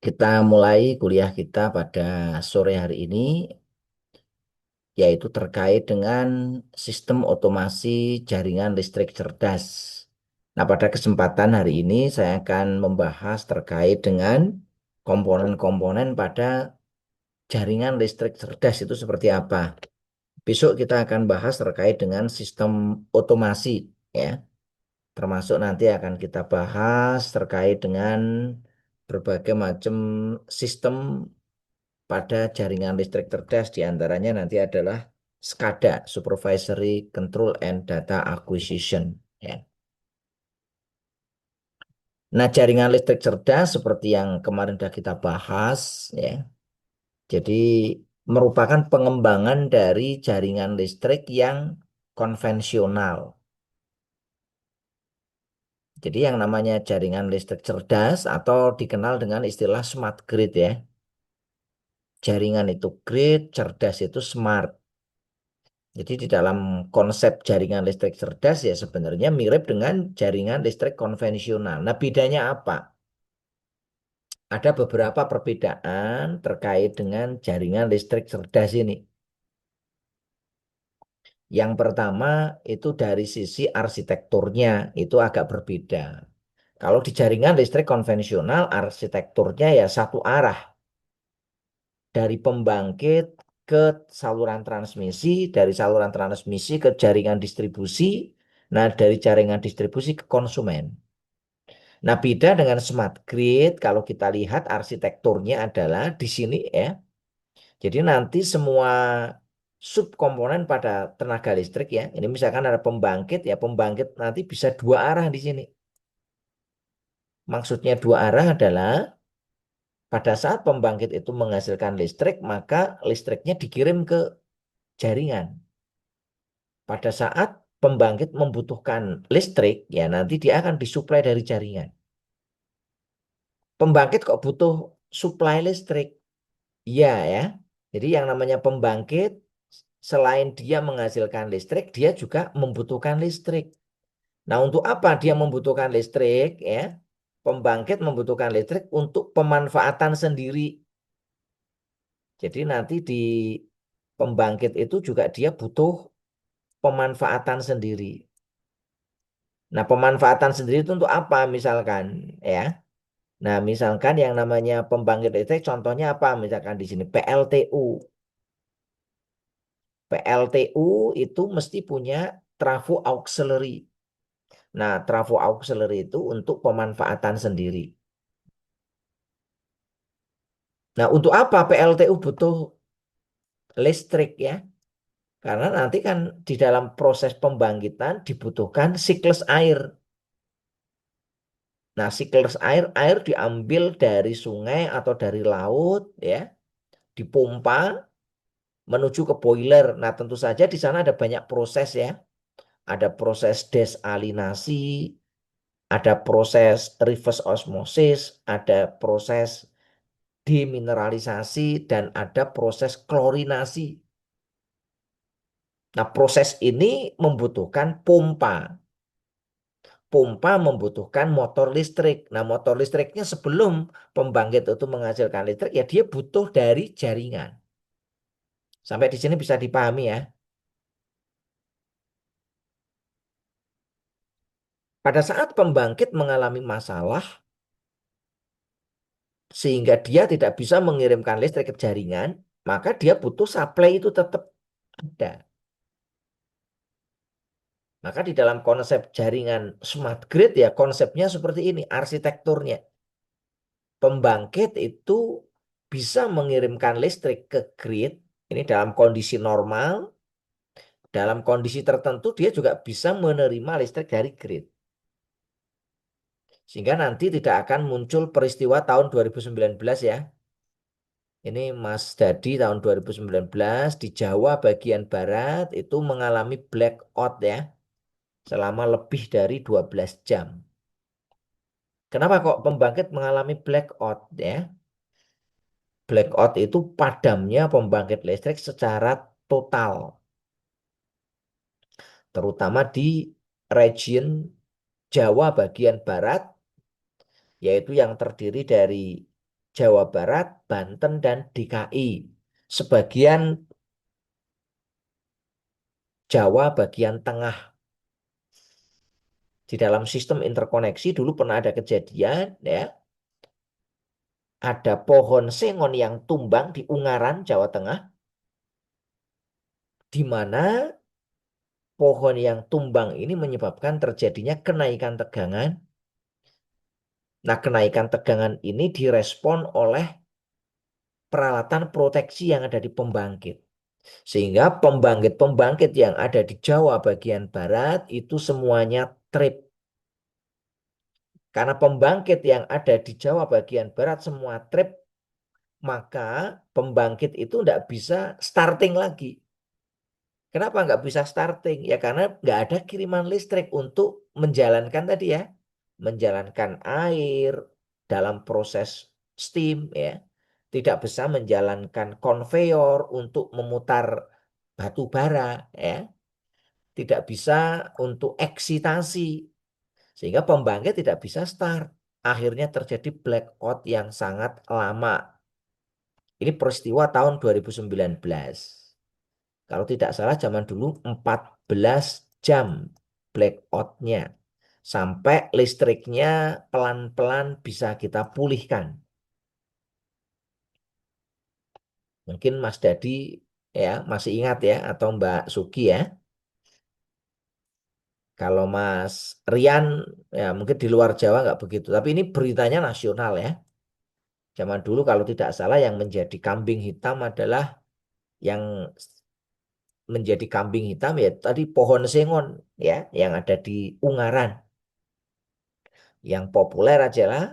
Kita mulai kuliah kita pada sore hari ini, yaitu terkait dengan sistem otomasi jaringan listrik cerdas. Nah, pada kesempatan hari ini saya akan membahas terkait dengan komponen-komponen pada jaringan listrik cerdas itu seperti apa. Besok kita akan bahas terkait dengan sistem otomasi, ya. Termasuk nanti akan kita bahas terkait dengan berbagai macam sistem pada jaringan listrik cerdas, diantaranya nanti adalah SCADA, Supervisory Control and Data Acquisition. Ya. Nah, jaringan listrik cerdas seperti yang kemarin sudah kita bahas, ya. Jadi merupakan pengembangan dari jaringan listrik yang konvensional. Jadi yang namanya jaringan listrik cerdas atau dikenal dengan istilah smart grid, ya. Jaringan itu grid, cerdas itu smart. Jadi di dalam konsep jaringan listrik cerdas ya sebenarnya mirip dengan jaringan listrik konvensional. Nah, bedanya apa? Ada beberapa perbedaan terkait dengan jaringan listrik cerdas ini. Yang pertama itu dari sisi arsitekturnya itu agak berbeda. Kalau di jaringan listrik konvensional arsitekturnya ya satu arah dari pembangkit ke saluran transmisi, dari saluran transmisi ke jaringan distribusi, nah dari jaringan distribusi ke konsumen. Nah, beda dengan smart grid, kalau kita lihat arsitekturnya adalah di sini ya. Jadi nanti semua subkomponen pada tenaga listrik ya. Ini misalkan ada pembangkit ya, pembangkit nanti bisa dua arah di sini. Maksudnya dua arah adalah pada saat pembangkit itu menghasilkan listrik, maka listriknya dikirim ke jaringan. Pada saat pembangkit membutuhkan listrik, ya nanti dia akan disuplai dari jaringan. Pembangkit kok butuh suplai listrik? Iya ya. Jadi yang namanya pembangkit, selain dia menghasilkan listrik, dia juga membutuhkan listrik. Nah, untuk apa dia membutuhkan listrik? Ya, pembangkit membutuhkan listrik untuk pemanfaatan sendiri. Jadi nanti di pembangkit itu juga dia butuh pemanfaatan sendiri. Nah, pemanfaatan sendiri itu untuk apa misalkan ya? Nah, misalkan yang namanya pembangkit listrik contohnya apa? Misalkan di sini PLTU. PLTU itu mesti punya trafo auxiliary. Nah, trafo auxiliary itu untuk pemanfaatan sendiri. Nah, untuk apa PLTU butuh listrik ya? Karena nanti kan di dalam proses pembangkitan dibutuhkan siklus air. Nah, siklus air diambil dari sungai atau dari laut ya, dipompa menuju ke boiler. Nah, tentu saja di sana ada banyak proses ya. Ada proses desalinasi, ada proses reverse osmosis, ada proses demineralisasi, dan ada proses klorinasi. Nah, proses ini membutuhkan pompa. Pompa membutuhkan motor listrik. Nah, motor listriknya sebelum pembangkit itu menghasilkan listrik, ya dia butuh dari jaringan. Sampai di sini bisa dipahami ya. Pada saat pembangkit mengalami masalah, sehingga dia tidak bisa mengirimkan listrik ke jaringan, maka dia butuh supply itu tetap ada. Maka di dalam konsep jaringan smart grid ya konsepnya seperti ini, arsitekturnya. Pembangkit itu bisa mengirimkan listrik ke grid, ini dalam kondisi normal, dalam kondisi tertentu dia juga bisa menerima listrik dari grid. Sehingga nanti tidak akan muncul peristiwa tahun 2019 ya. Ini Mas Dadi tahun 2019 di Jawa bagian barat itu mengalami blackout ya selama lebih dari 12 jam. Kenapa kok pembangkit mengalami blackout ya? Blackout itu padamnya pembangkit listrik secara total, terutama di region Jawa bagian barat, yaitu yang terdiri dari Jawa Barat, Banten, dan DKI. Sebagian Jawa bagian tengah. Di dalam sistem interkoneksi dulu pernah ada kejadian ya, ada pohon sengon yang tumbang di Ungaran, Jawa Tengah, di mana pohon yang tumbang ini menyebabkan terjadinya kenaikan tegangan. Nah, kenaikan tegangan ini direspon oleh peralatan proteksi yang ada di pembangkit. Sehingga pembangkit-pembangkit yang ada di Jawa bagian barat itu semuanya trip. Karena pembangkit yang ada di Jawa bagian barat semua trip, maka pembangkit itu tidak bisa starting lagi. Kenapa nggak bisa starting? Ya karena nggak ada kiriman listrik untuk menjalankan tadi ya, menjalankan air dalam proses steam ya, tidak bisa menjalankan konveyor untuk memutar batu bara ya, tidak bisa untuk eksitasi, sehingga pembangkit tidak bisa start. Akhirnya terjadi blackout yang sangat lama. Ini peristiwa tahun 2019. Kalau tidak salah zaman dulu 14 jam blackoutnya. Sampai listriknya pelan-pelan bisa kita pulihkan. Mungkin Mas Dadi ya masih ingat ya atau Mbak Sugi ya. Kalau Mas Rian ya mungkin di luar Jawa nggak begitu. Tapi ini beritanya nasional ya. Zaman dulu kalau tidak salah yang menjadi kambing hitam adalah yang menjadi kambing hitam ya tadi pohon sengon ya yang ada di Ungaran. Yang populer adalah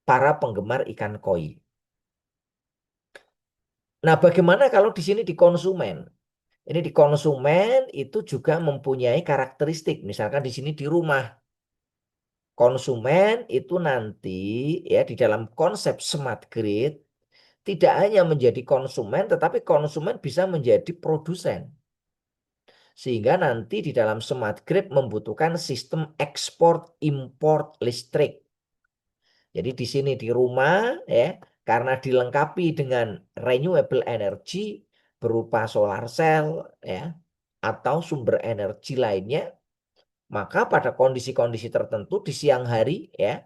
para penggemar ikan koi. Nah, bagaimana kalau di sini di konsumen? Ini di konsumen itu juga mempunyai karakteristik. Misalkan di sini di rumah. Konsumen itu nanti ya di dalam konsep smart grid tidak hanya menjadi konsumen tetapi konsumen bisa menjadi produsen. Sehingga nanti di dalam smart grid membutuhkan sistem ekspor import listrik. Jadi di sini di rumah ya karena dilengkapi dengan renewable energy berupa solar cell ya atau sumber energi lainnya, maka pada kondisi-kondisi tertentu di siang hari ya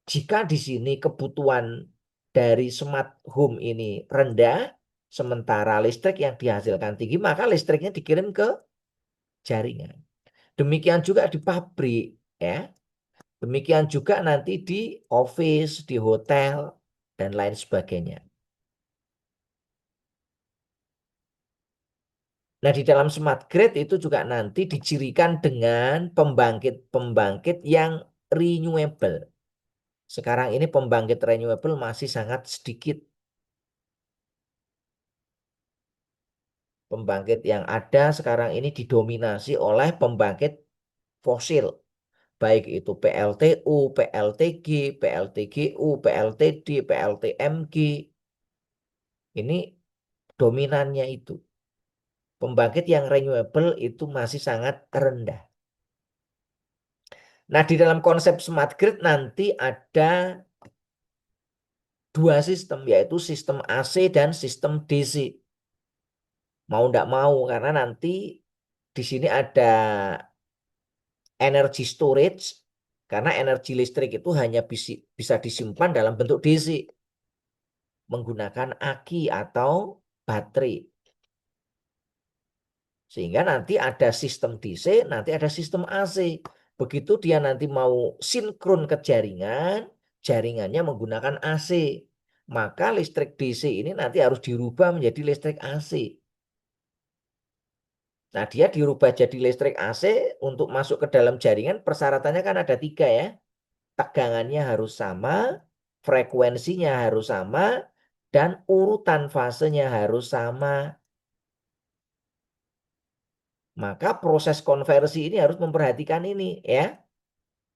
jika di sini kebutuhan dari smart home ini rendah sementara listrik yang dihasilkan tinggi, maka listriknya dikirim ke jaringan. Demikian juga di pabrik ya. Demikian juga nanti di office, di hotel, dan lain sebagainya. Nah, di dalam smart grid itu juga nanti dicirikan dengan pembangkit-pembangkit yang renewable. Sekarang ini pembangkit renewable masih sangat sedikit. Pembangkit yang ada sekarang ini didominasi oleh pembangkit fosil. Baik itu PLTU, PLTG, PLTGU, PLTD, PLTMG. Ini dominannya itu. Pembangkit yang renewable itu masih sangat rendah. Nah, di dalam konsep smart grid nanti ada dua sistem, yaitu sistem AC dan sistem DC. Mau tidak mau, karena nanti di sini ada energy storage, karena energi listrik itu hanya bisa disimpan dalam bentuk DC, menggunakan aki atau baterai. Sehingga nanti ada sistem DC, nanti ada sistem AC. Begitu dia nanti mau sinkron ke jaringan, jaringannya menggunakan AC. Maka listrik DC ini nanti harus dirubah menjadi listrik AC. Nah, dia dirubah jadi listrik AC untuk masuk ke dalam jaringan, persyaratannya kan ada tiga ya. Tegangannya harus sama, frekuensinya harus sama, dan urutan fasenya harus sama. Maka proses konversi ini harus memperhatikan ini ya.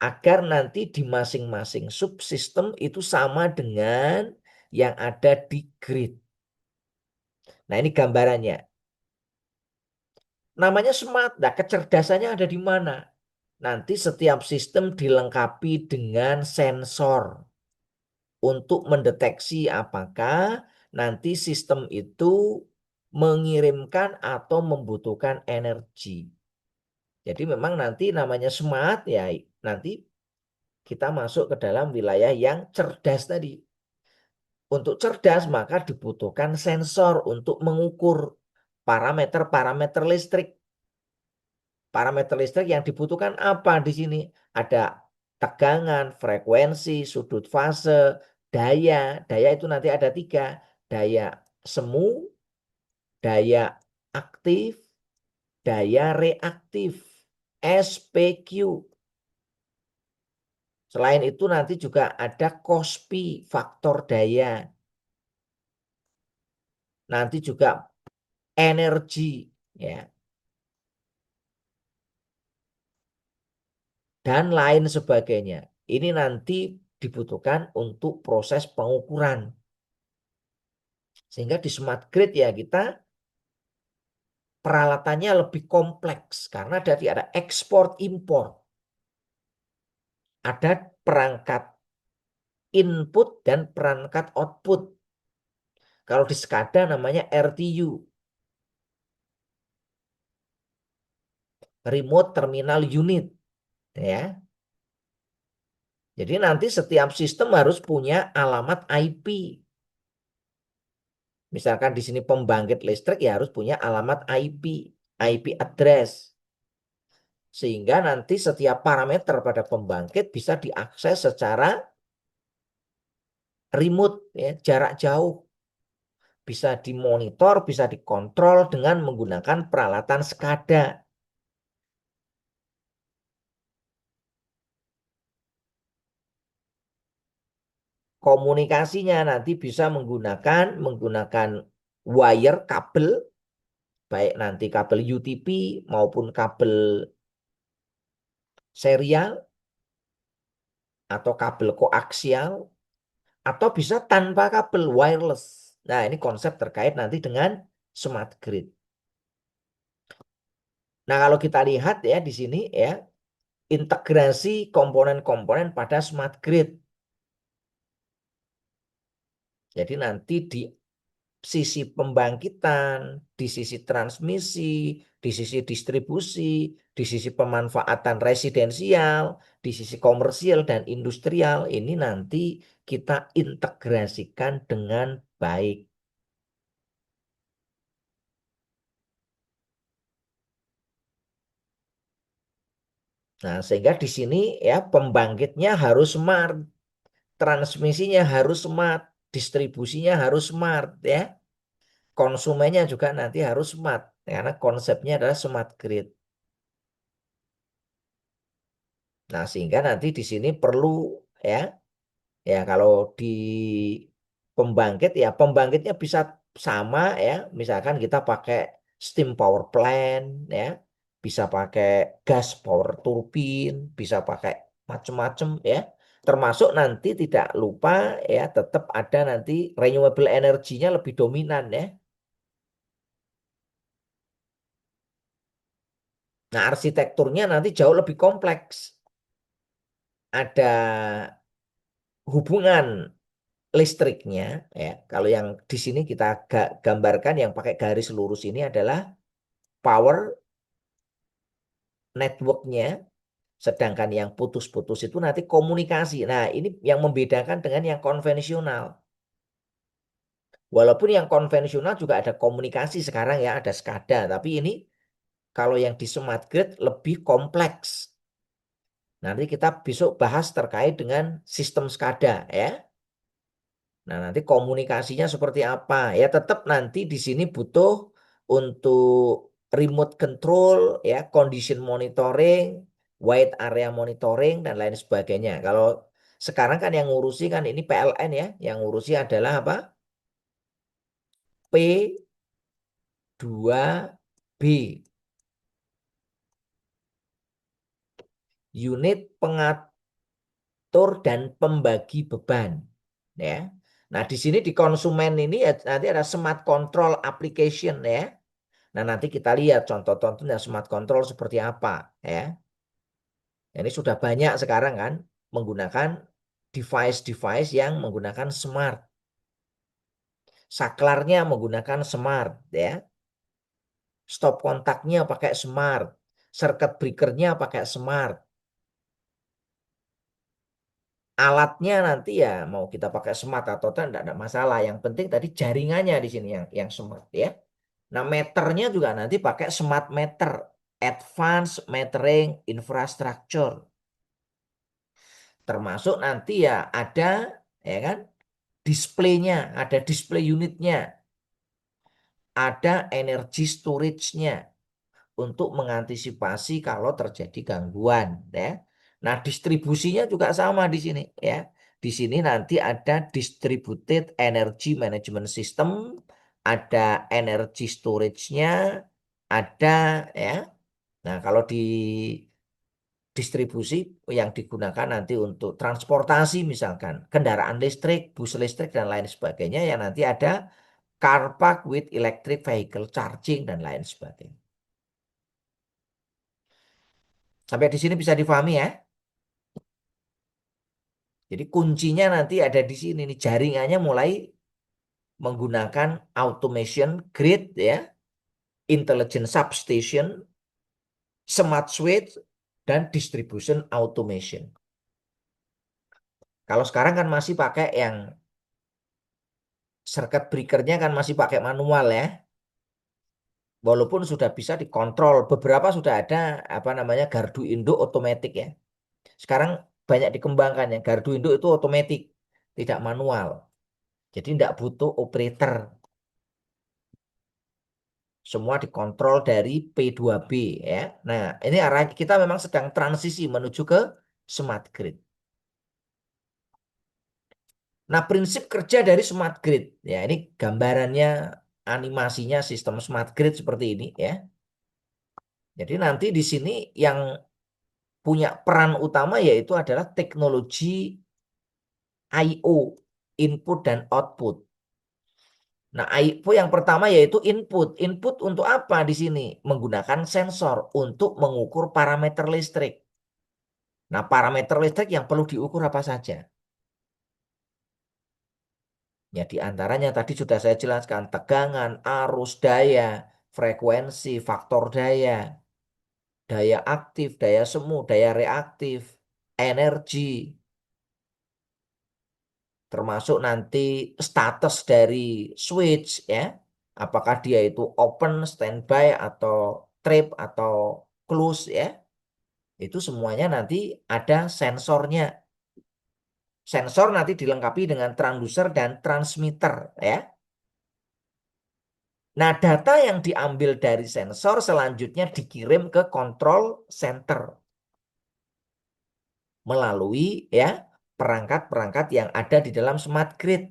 Agar nanti di masing-masing subsistem itu sama dengan yang ada di grid. Nah, ini gambarannya. Namanya smart. Nah, kecerdasannya ada di mana? Nanti setiap sistem dilengkapi dengan sensor. untuk mendeteksi apakah nanti sistem itu mengirimkan atau membutuhkan energi. Jadi memang nanti namanya smart ya nanti kita masuk ke dalam wilayah yang cerdas tadi. Untuk cerdas maka dibutuhkan sensor untuk mengukur parameter-parameter listrik. Parameter listrik yang dibutuhkan apa di sini? Ada tegangan, frekuensi, sudut fase, daya. Daya itu nanti ada tiga. Daya semu, daya aktif, daya reaktif. SPQ. Selain itu nanti juga ada KOSPI, faktor daya. Nanti juga energi, ya, dan lain sebagainya. Ini nanti dibutuhkan untuk proses pengukuran. Sehingga di smart grid ya kita peralatannya lebih kompleks karena ada ekspor impor. Ada perangkat input dan perangkat output. Kalau di SCADA namanya RTU. Remote Terminal Unit, ya. Jadi nanti setiap sistem harus punya alamat IP. Misalkan di sini pembangkit listrik ya harus punya alamat IP, IP address. Sehingga nanti setiap parameter pada pembangkit bisa diakses secara remote, ya, jarak jauh. Bisa dimonitor, bisa dikontrol dengan menggunakan peralatan SCADA. Komunikasinya nanti bisa menggunakan wire kabel, baik nanti kabel UTP maupun kabel serial atau kabel koaksial atau bisa tanpa kabel wireless. Nah, ini konsep terkait nanti dengan smart grid. Nah, kalau kita lihat ya di sini ya, integrasi komponen-komponen pada smart grid. Jadi nanti di sisi pembangkitan, di sisi transmisi, di sisi distribusi, di sisi pemanfaatan residensial, di sisi komersial dan industrial, ini nanti kita integrasikan dengan baik. Nah, sehingga di sini ya pembangkitnya harus smart, transmisinya harus smart, distribusinya harus smart ya. Konsumennya juga nanti harus smart karena konsepnya adalah smart grid. Nah, sehingga nanti di sini perlu ya, ya kalau di pembangkit ya pembangkitnya bisa sama ya. Misalkan kita pakai steam power plant ya, bisa pakai gas power turbine, bisa pakai macam-macam ya. Termasuk nanti tidak lupa ya tetap ada nanti renewable energinya lebih dominan ya. Nah, arsitekturnya nanti jauh lebih kompleks. Ada hubungan listriknya ya. Kalau yang di sini kita gambarkan yang pakai garis lurus ini adalah power networknya, sedangkan yang putus-putus itu nanti komunikasi. Nah, ini yang membedakan dengan yang konvensional. Walaupun yang konvensional juga ada komunikasi sekarang ya, ada SCADA, tapi ini kalau yang di smart grid lebih kompleks. Nanti kita besok bahas terkait dengan sistem SCADA ya. Nah, nanti komunikasinya seperti apa? Ya, tetap nanti di sini butuh untuk remote control, ya, condition monitoring, wide area monitoring, dan lain sebagainya. Kalau sekarang kan yang ngurusi kan ini PLN ya, yang ngurusi adalah apa? P2B, unit pengatur dan pembagi beban. Ya. Nah, di sini di konsumen ini ya, nanti ada smart control application ya. Nah, nanti kita lihat contoh-contohnya smart control seperti apa ya. Ini sudah banyak sekarang kan menggunakan device-device yang menggunakan smart. Saklarnya menggunakan smart ya. Stop kontaknya pakai smart. Circuit breakernya pakai smart. Alatnya nanti ya mau kita pakai smart atau tidak ada masalah. Yang penting tadi jaringannya di sini yang smart ya. Nah, meternya juga nanti pakai smart meter, advanced metering infrastructure. Termasuk nanti ya ada ya kan displaynya, ada display unitnya, ada energy storage-nya untuk mengantisipasi kalau terjadi gangguan ya. Nah, distribusinya juga sama di sini ya. Di sini nanti ada distributed energy management system, ada energy storage-nya, ada ya. Nah, kalau di distribusi yang digunakan nanti untuk transportasi misalkan kendaraan listrik, bus listrik dan lain sebagainya yang nanti ada car park with electric vehicle charging dan lain sebagainya. Sampai di sini bisa difahami ya. Jadi kuncinya nanti ada di sini nih, jaringannya mulai menggunakan automation grid ya, intelligent substation, smart switch dan distribution automation. Kalau sekarang kan masih pakai yang circuit breakernya kan masih pakai manual ya. Walaupun sudah bisa dikontrol, beberapa sudah ada apa namanya gardu induk otomatis ya. Sekarang banyak dikembangkan ya, gardu induk itu otomatis, tidak manual. Jadi tidak butuh operator. Semua dikontrol dari P2B ya. Nah, ini arah kita memang sedang transisi menuju ke smart grid. Nah, prinsip kerja dari smart grid ya, ini gambarannya animasinya sistem smart grid seperti ini ya. Jadi nanti di sini yang punya peran utama yaitu adalah teknologi I/O, input dan output. Nah, I/O yang pertama yaitu input. Input untuk apa di sini? Menggunakan sensor untuk mengukur parameter listrik. Nah, parameter listrik yang perlu diukur apa saja? Ya, di antaranya tadi sudah saya jelaskan, tegangan, arus, daya, frekuensi, faktor daya, daya aktif, daya semu, daya reaktif, energi, termasuk nanti status dari switch ya. Apakah dia itu open, standby, atau trip, atau close ya. Itu semuanya nanti ada sensornya. Sensor nanti dilengkapi dengan transducer dan transmitter ya. Nah, data yang diambil dari sensor selanjutnya dikirim ke control center melalui ya perangkat-perangkat yang ada di dalam smart grid.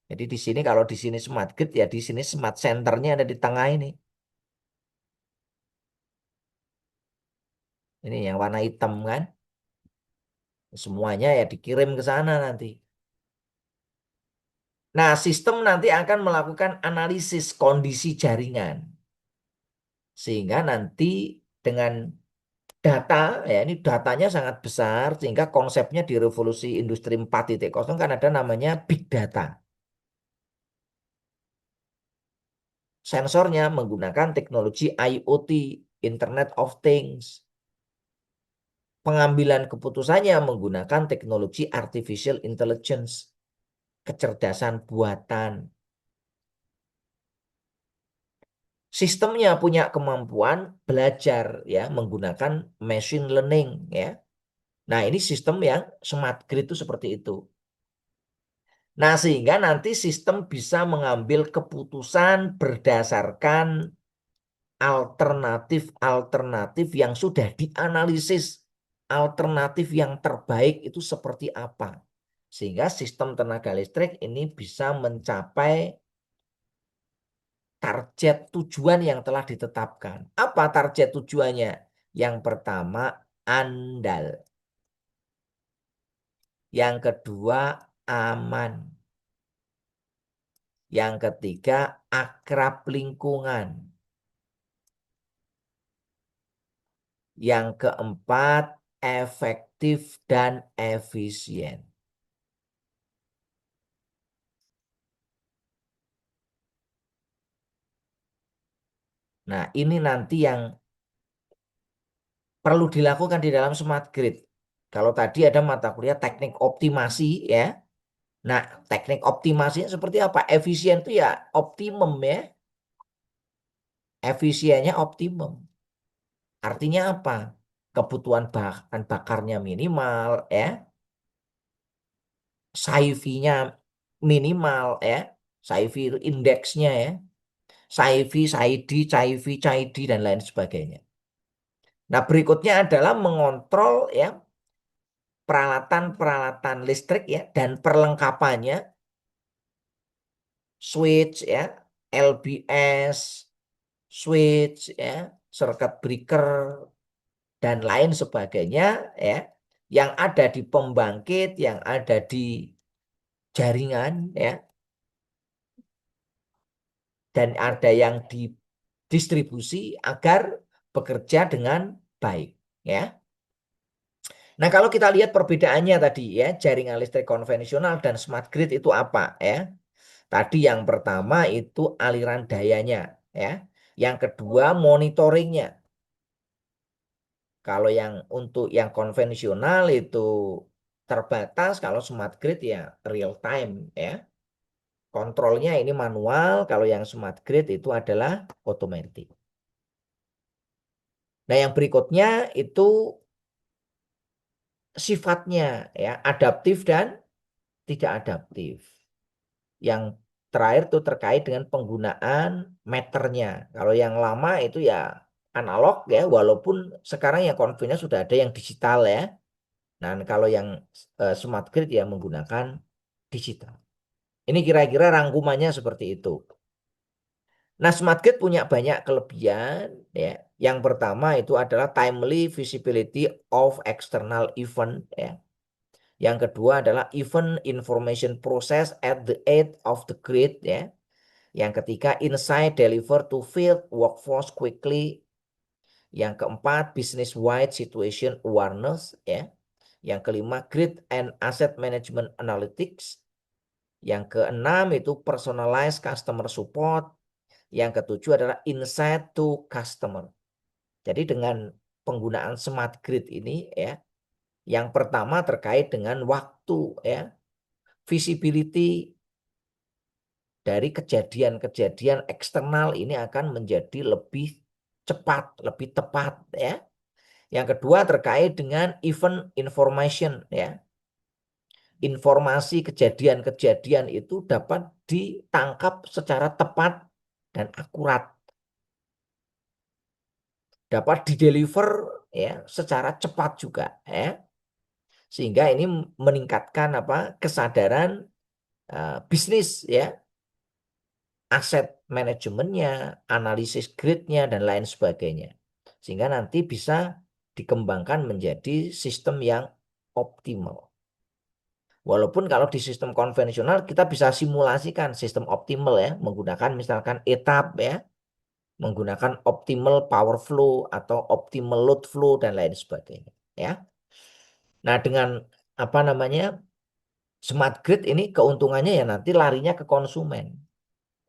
Jadi di sini kalau di sini smart grid ya di sini smart centernya ada di tengah ini. Ini yang warna hitam kan. Semuanya ya dikirim ke sana nanti. Nah, sistem nanti akan melakukan analisis kondisi jaringan. Sehingga nanti dengan data, ya ini datanya sangat besar, sehingga konsepnya di revolusi industri 4.0 kan ada namanya big data. Sensornya menggunakan teknologi IoT, Internet of Things. Pengambilan keputusannya menggunakan teknologi artificial intelligence, kecerdasan buatan. Sistemnya punya kemampuan belajar ya menggunakan machine learning ya. Nah, ini sistem yang smart grid itu seperti itu. Nah, sehingga nanti sistem bisa mengambil keputusan berdasarkan alternatif-alternatif yang sudah dianalisis. Alternatif yang terbaik itu seperti apa. Sehingga sistem tenaga listrik ini bisa mencapai target tujuan yang telah ditetapkan. Apa target tujuannya? Yang pertama, andal. Yang kedua, aman. Yang ketiga, akrab lingkungan. Yang keempat, efektif, dan efisien. Nah, ini nanti yang perlu dilakukan di dalam smart grid. Kalau tadi ada mata kuliah teknik optimasi ya. Nah, teknik optimasinya seperti apa? Efisien itu ya optimum ya. Efisiennya optimum. Artinya apa? Kebutuhan bahan bakarnya minimal ya. SAIFI-nya minimal ya. SAIFI itu indeksnya ya. SAIFI, SAIDI, CAIFI, CAIDI dan lain sebagainya. Nah, berikutnya adalah mengontrol ya peralatan-peralatan listrik ya dan perlengkapannya, switch ya, LBS, switch ya, circuit breaker dan lain sebagainya ya, yang ada di pembangkit, yang ada di jaringan ya, dan ada yang di distribusi agar bekerja dengan baik ya. Nah, kalau kita lihat perbedaannya tadi ya, jaringan listrik konvensional dan smart grid itu apa ya? Tadi yang pertama itu aliran dayanya ya. Yang kedua monitoringnya. Kalau yang untuk yang konvensional itu terbatas, kalau smart grid ya real time ya. Kontrolnya ini manual, kalau yang smart grid itu adalah otomatis. Nah, yang berikutnya itu sifatnya ya, adaptif dan tidak adaptif. Yang terakhir tuh terkait dengan penggunaan meternya. Kalau yang lama itu ya analog ya, walaupun sekarang yang konvensional sudah ada yang digital ya. Nah, kalau yang smart grid ya menggunakan digital. Ini kira-kira rangkumannya seperti itu. Nah, smart grid punya banyak kelebihan ya. Yang pertama itu adalah timely visibility of external event ya. Yang kedua adalah event information process at the edge of the grid ya. Yang ketiga, insight deliver to field workforce quickly. Yang keempat, business wide situation awareness ya. Yang kelima, grid and asset management analytics. Yang keenam itu personalized customer support. Yang ketujuh adalah insight to customer. Jadi dengan penggunaan smart grid ini ya, yang pertama terkait dengan waktu ya, visibility dari kejadian-kejadian eksternal ini akan menjadi lebih cepat, lebih tepat ya. Yang kedua terkait dengan event information ya. Informasi kejadian-kejadian itu dapat ditangkap secara tepat dan akurat. Dapat dideliver ya secara cepat juga ya. Sehingga ini meningkatkan apa? Kesadaran bisnis ya, aset manajemennya, analisis gridnya, dan lain sebagainya. Sehingga nanti bisa dikembangkan menjadi sistem yang optimal. Walaupun kalau di sistem konvensional kita bisa simulasikan sistem optimal ya, menggunakan misalkan etap ya, menggunakan optimal power flow atau optimal load flow dan lain sebagainya ya. Nah, dengan apa namanya smart grid ini keuntungannya ya nanti larinya ke konsumen.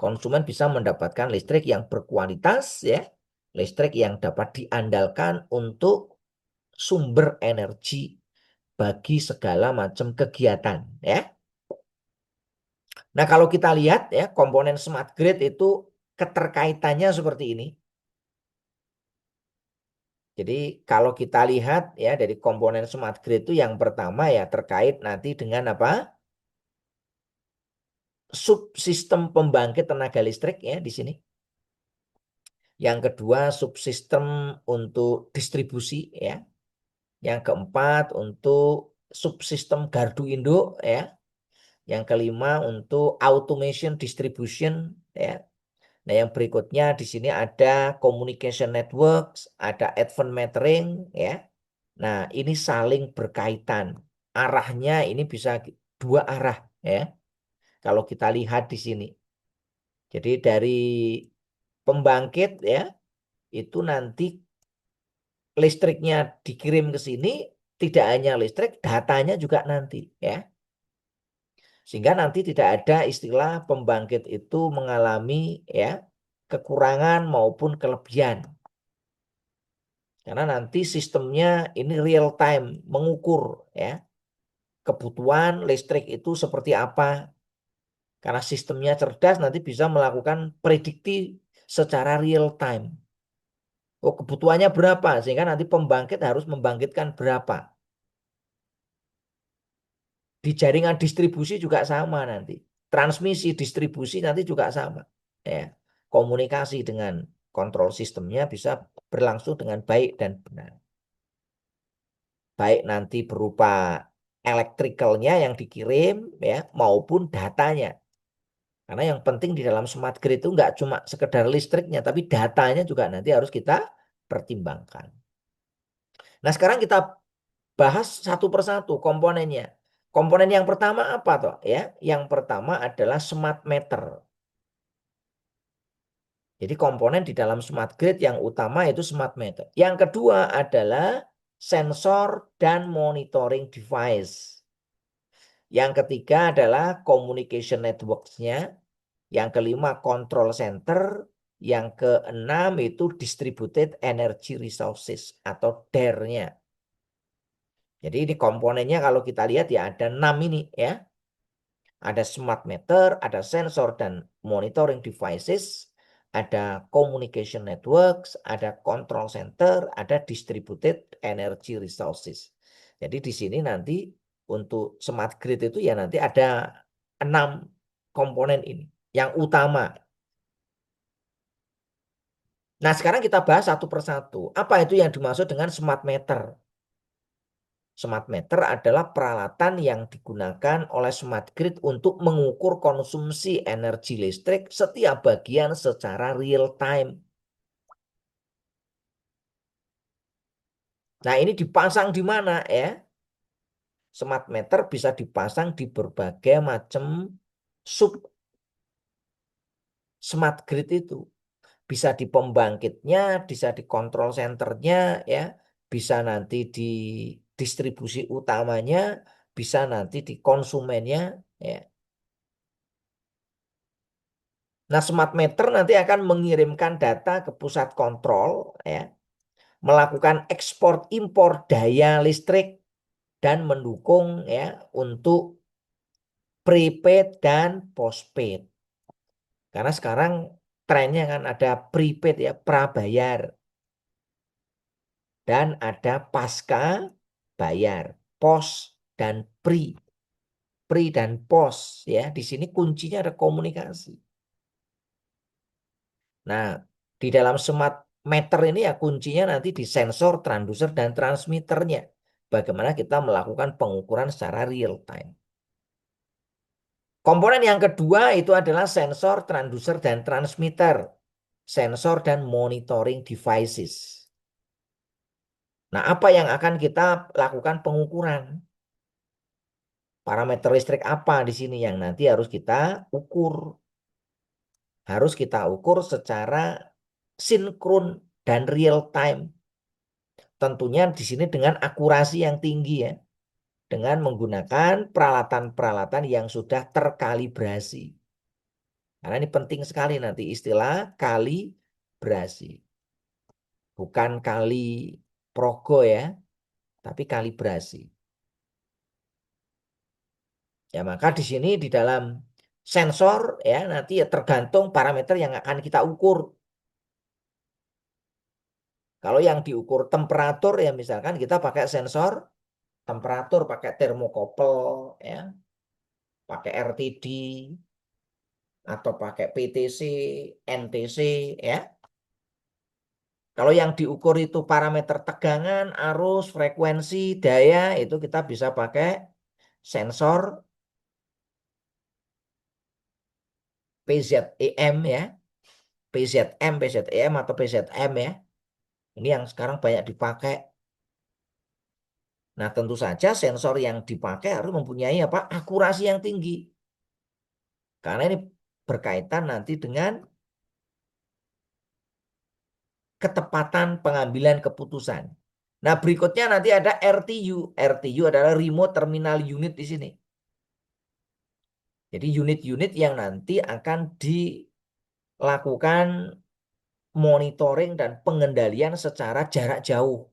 Konsumen bisa mendapatkan listrik yang berkualitas ya, listrik yang dapat diandalkan untuk sumber energi bagi segala macam kegiatan ya. Nah, kalau kita lihat ya komponen smart grid itu keterkaitannya seperti ini. Jadi kalau kita lihat ya dari komponen smart grid itu yang pertama ya terkait nanti dengan apa? Subsistem pembangkit tenaga listrik ya di sini. Yang kedua subsistem untuk distribusi ya. Yang keempat untuk subsistem gardu induk ya. Yang kelima untuk automation distribution ya. Nah, yang berikutnya di sini ada communication networks, ada advanced metering ya. Nah, ini saling berkaitan. Arahnya ini bisa dua arah ya. Kalau kita lihat di sini. Jadi dari pembangkit ya, itu nanti listriknya dikirim ke sini, tidak hanya listrik, datanya juga nanti ya. Sehingga nanti tidak ada istilah pembangkit itu mengalami ya kekurangan maupun kelebihan. Karena nanti sistemnya ini real time mengukur ya kebutuhan listrik itu seperti apa. Karena sistemnya cerdas nanti bisa melakukan prediksi secara real time. Oh, kebutuhannya berapa? Sehingga nanti pembangkit harus membangkitkan berapa. Di jaringan distribusi juga sama nanti. Transmisi distribusi nanti juga sama. Ya. Komunikasi dengan kontrol sistemnya bisa berlangsung dengan baik dan benar. Baik nanti berupa elektrikalnya yang dikirim ya maupun datanya. Karena yang penting di dalam smart grid itu nggak cuma sekedar listriknya, tapi datanya juga nanti harus kita pertimbangkan. Nah, sekarang kita bahas satu persatu komponennya. Komponen yang pertama apa toh? Ya, yang pertama adalah smart meter. Jadi komponen di dalam smart grid yang utama itu smart meter. Yang kedua adalah sensor dan monitoring device. Yang ketiga adalah communication networks-nya. Yang kelima control center. Yang keenam itu distributed energy resources atau DER-nya. Jadi ini komponennya kalau kita lihat ya ada 6 ini ya. Ada smart meter, ada sensor dan monitoring devices, ada communication networks, ada control center, ada distributed energy resources. Jadi di sini nanti untuk smart grid itu ya nanti ada 6 komponen ini yang utama. Nah, sekarang kita bahas satu persatu. Apa itu yang dimaksud dengan smart meter? Smart meter adalah peralatan yang digunakan oleh smart grid untuk mengukur konsumsi energi listrik setiap bagian secara real time. Nah, ini dipasang di mana ya? Smart meter bisa dipasang di berbagai macam sub smart grid itu. Bisa di pembangkitnya, bisa di kontrol senternya ya, bisa nanti di distribusi utamanya, bisa nanti di konsumennya ya. Nah, smart meter nanti akan mengirimkan data ke pusat kontrol, ya, melakukan ekspor impor daya listrik dan mendukung ya untuk prepaid dan postpaid. Karena sekarang trennya kan ada prepaid ya prabayar dan ada pasca bayar, pos dan pre dan pos ya. Di sini kuncinya ada komunikasi. Nah, di dalam smart meter ini ya kuncinya nanti di sensor, transducer, dan transmitternya. Bagaimana kita melakukan pengukuran secara real time. Komponen yang kedua itu adalah sensor, transducer, dan transmitter. Sensor dan monitoring devices. Nah, apa yang akan kita lakukan pengukuran? Parameter listrik apa di sini yang nanti harus kita ukur? Harus kita ukur secara sinkron dan real time. Tentunya di sini dengan akurasi yang tinggi ya. Dengan menggunakan peralatan-peralatan yang sudah terkalibrasi. Karena ini penting sekali nanti istilah kalibrasi. Bukan kali progo ya, tapi kalibrasi. Ya, maka di sini di dalam sensor ya nanti ya tergantung parameter yang akan kita ukur. Kalau yang diukur temperatur ya misalkan kita pakai sensor temperatur pakai termokopel ya, pakai RTD atau pakai PTC, NTC ya. Kalau yang diukur itu parameter tegangan, arus, frekuensi, daya itu kita bisa pakai sensor PZEM ya, PZM, PZEM atau PZM ya. Ini yang sekarang banyak dipakai. Nah, tentu saja sensor yang dipakai harus mempunyai apa? Akurasi yang tinggi. Karena ini berkaitan nanti dengan ketepatan pengambilan keputusan. Nah, berikutnya nanti ada RTU. RTU adalah Remote Terminal Unit di sini. Jadi unit-unit yang nanti akan dilakukan monitoring dan pengendalian secara jarak jauh.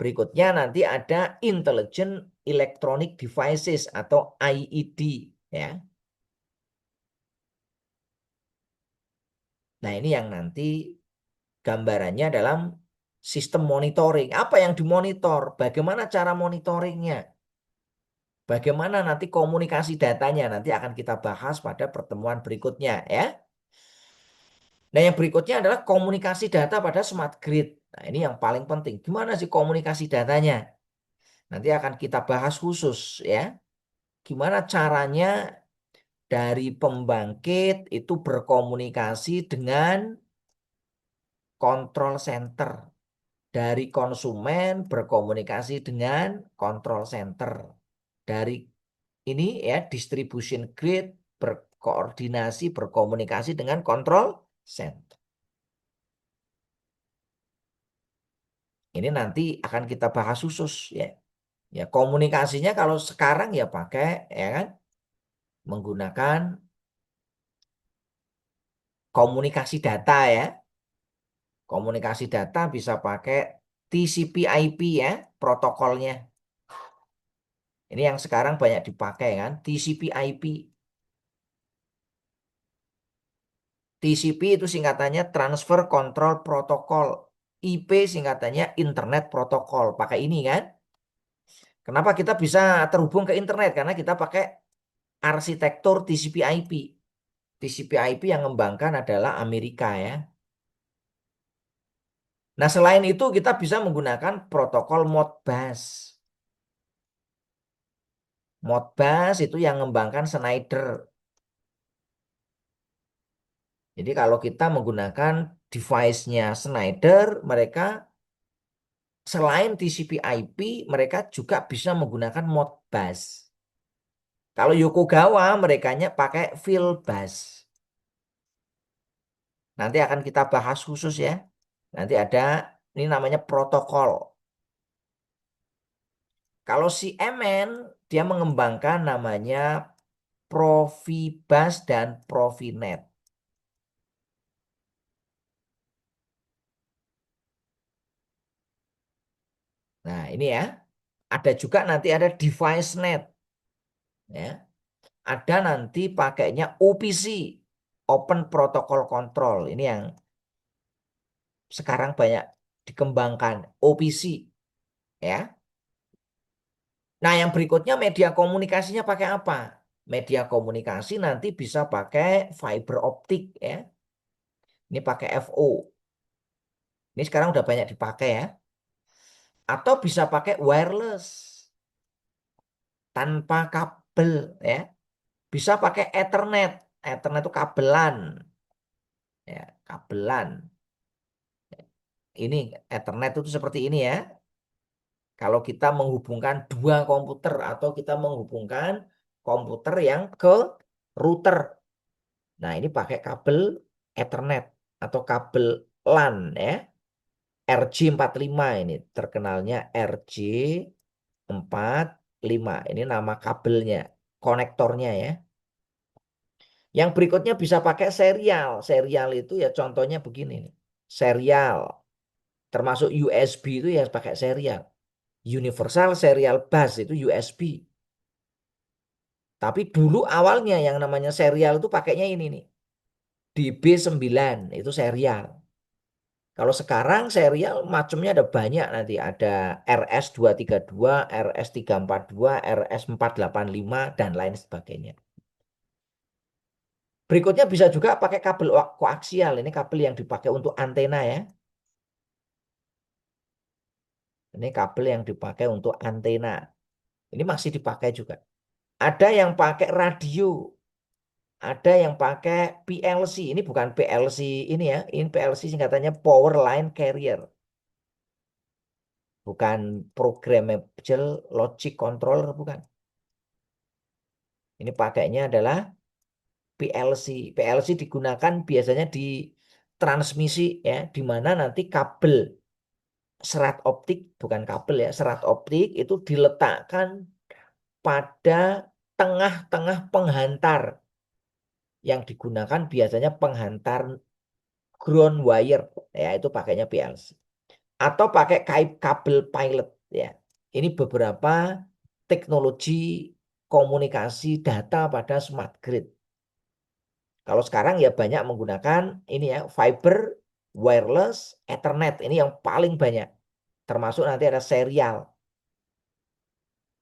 Berikutnya nanti ada Intelligent Electronic Devices atau IED ya. Nah, ini yang nanti gambarannya dalam sistem monitoring. Apa yang dimonitor? Bagaimana cara monitoringnya? Bagaimana nanti komunikasi datanya? Nanti akan kita bahas pada pertemuan berikutnya ya. Nah, yang berikutnya adalah komunikasi data pada smart grid. Nah, ini yang paling penting. Gimana sih komunikasi datanya? Nanti akan kita bahas khusus ya. Gimana caranya dari pembangkit itu berkomunikasi dengan control center. Dari konsumen berkomunikasi dengan control center. Dari ini ya distribution grid berkoordinasi berkomunikasi dengan control center. Ini nanti akan kita bahas khusus ya. Ya komunikasinya kalau sekarang ya pakai ya kan menggunakan komunikasi data ya. Komunikasi data bisa pakai TCP/IP ya protokolnya. Ini yang sekarang banyak dipakai kan TCP/IP. TCP itu singkatannya Transfer Control Protocol. IP singkatannya Internet Protocol. Pakai ini kan. Kenapa kita bisa terhubung ke internet? Karena kita pakai arsitektur TCP/IP. TCP/IP yang mengembangkan adalah Amerika ya. Nah, selain itu kita bisa menggunakan protokol Modbus. Modbus itu yang mengembangkan Schneider. Jadi kalau kita menggunakan device-nya Schneider, mereka selain TCP/IP, mereka juga bisa menggunakan Modbus. Kalau Yokogawa, mereka pakai Fieldbus. Nanti akan kita bahas khusus ya. Nanti ada, ini namanya protokol. Kalau si MN, dia mengembangkan namanya Profibus dan Profinet. Nah, ini ya. Ada juga nanti ada DeviceNet. Ya. Ada nanti pakainya OPC, Open Protocol Control. Ini yang sekarang banyak dikembangkan, OPC. Ya. Nah, yang berikutnya media komunikasinya pakai apa? Media komunikasi nanti bisa pakai fiber optik ya. Ini pakai FO. Ini sekarang udah banyak dipakai ya. Atau bisa pakai wireless tanpa kabel ya. Bisa pakai Ethernet. Ethernet itu kabelan ya, kabelan. Ini Ethernet itu seperti ini ya. Kalau kita menghubungkan dua komputer atau kita menghubungkan komputer yang ke router. Nah, ini pakai kabel Ethernet atau kabel LAN ya. RJ45 ini terkenalnya RJ45. Ini nama kabelnya, konektornya ya. Yang berikutnya bisa pakai serial. Serial itu ya contohnya begini nih. Serial. Termasuk USB itu ya pakai serial. Universal Serial Bus itu USB. Tapi dulu awalnya yang namanya serial itu pakainya ini nih. DB9 itu serial. Kalau sekarang serial macamnya ada banyak nanti. Ada RS232, RS342, RS485, dan lain sebagainya. Berikutnya bisa juga pakai kabel koaksial. Ini kabel yang dipakai untuk antena ya. Ini kabel yang dipakai untuk antena. Ini masih dipakai juga. Ada yang pakai radio. Ada yang pakai PLC. Ini bukan PLC ini ya. Ini PLC singkatannya Power Line Carrier. Bukan Programmable Logic Controller, bukan. Ini pakainya adalah PLC. PLC digunakan biasanya di transmisi ya, di mana nanti kabel serat optik, bukan kabel ya, serat optik itu diletakkan pada tengah-tengah penghantar yang digunakan biasanya penghantar ground wire ya, itu pakainya PLC atau pakai kabel pilot ya. Ini beberapa teknologi komunikasi data pada smart grid. Kalau sekarang ya banyak menggunakan ini ya, fiber, wireless, Ethernet. Ini yang paling banyak. Termasuk nanti ada serial.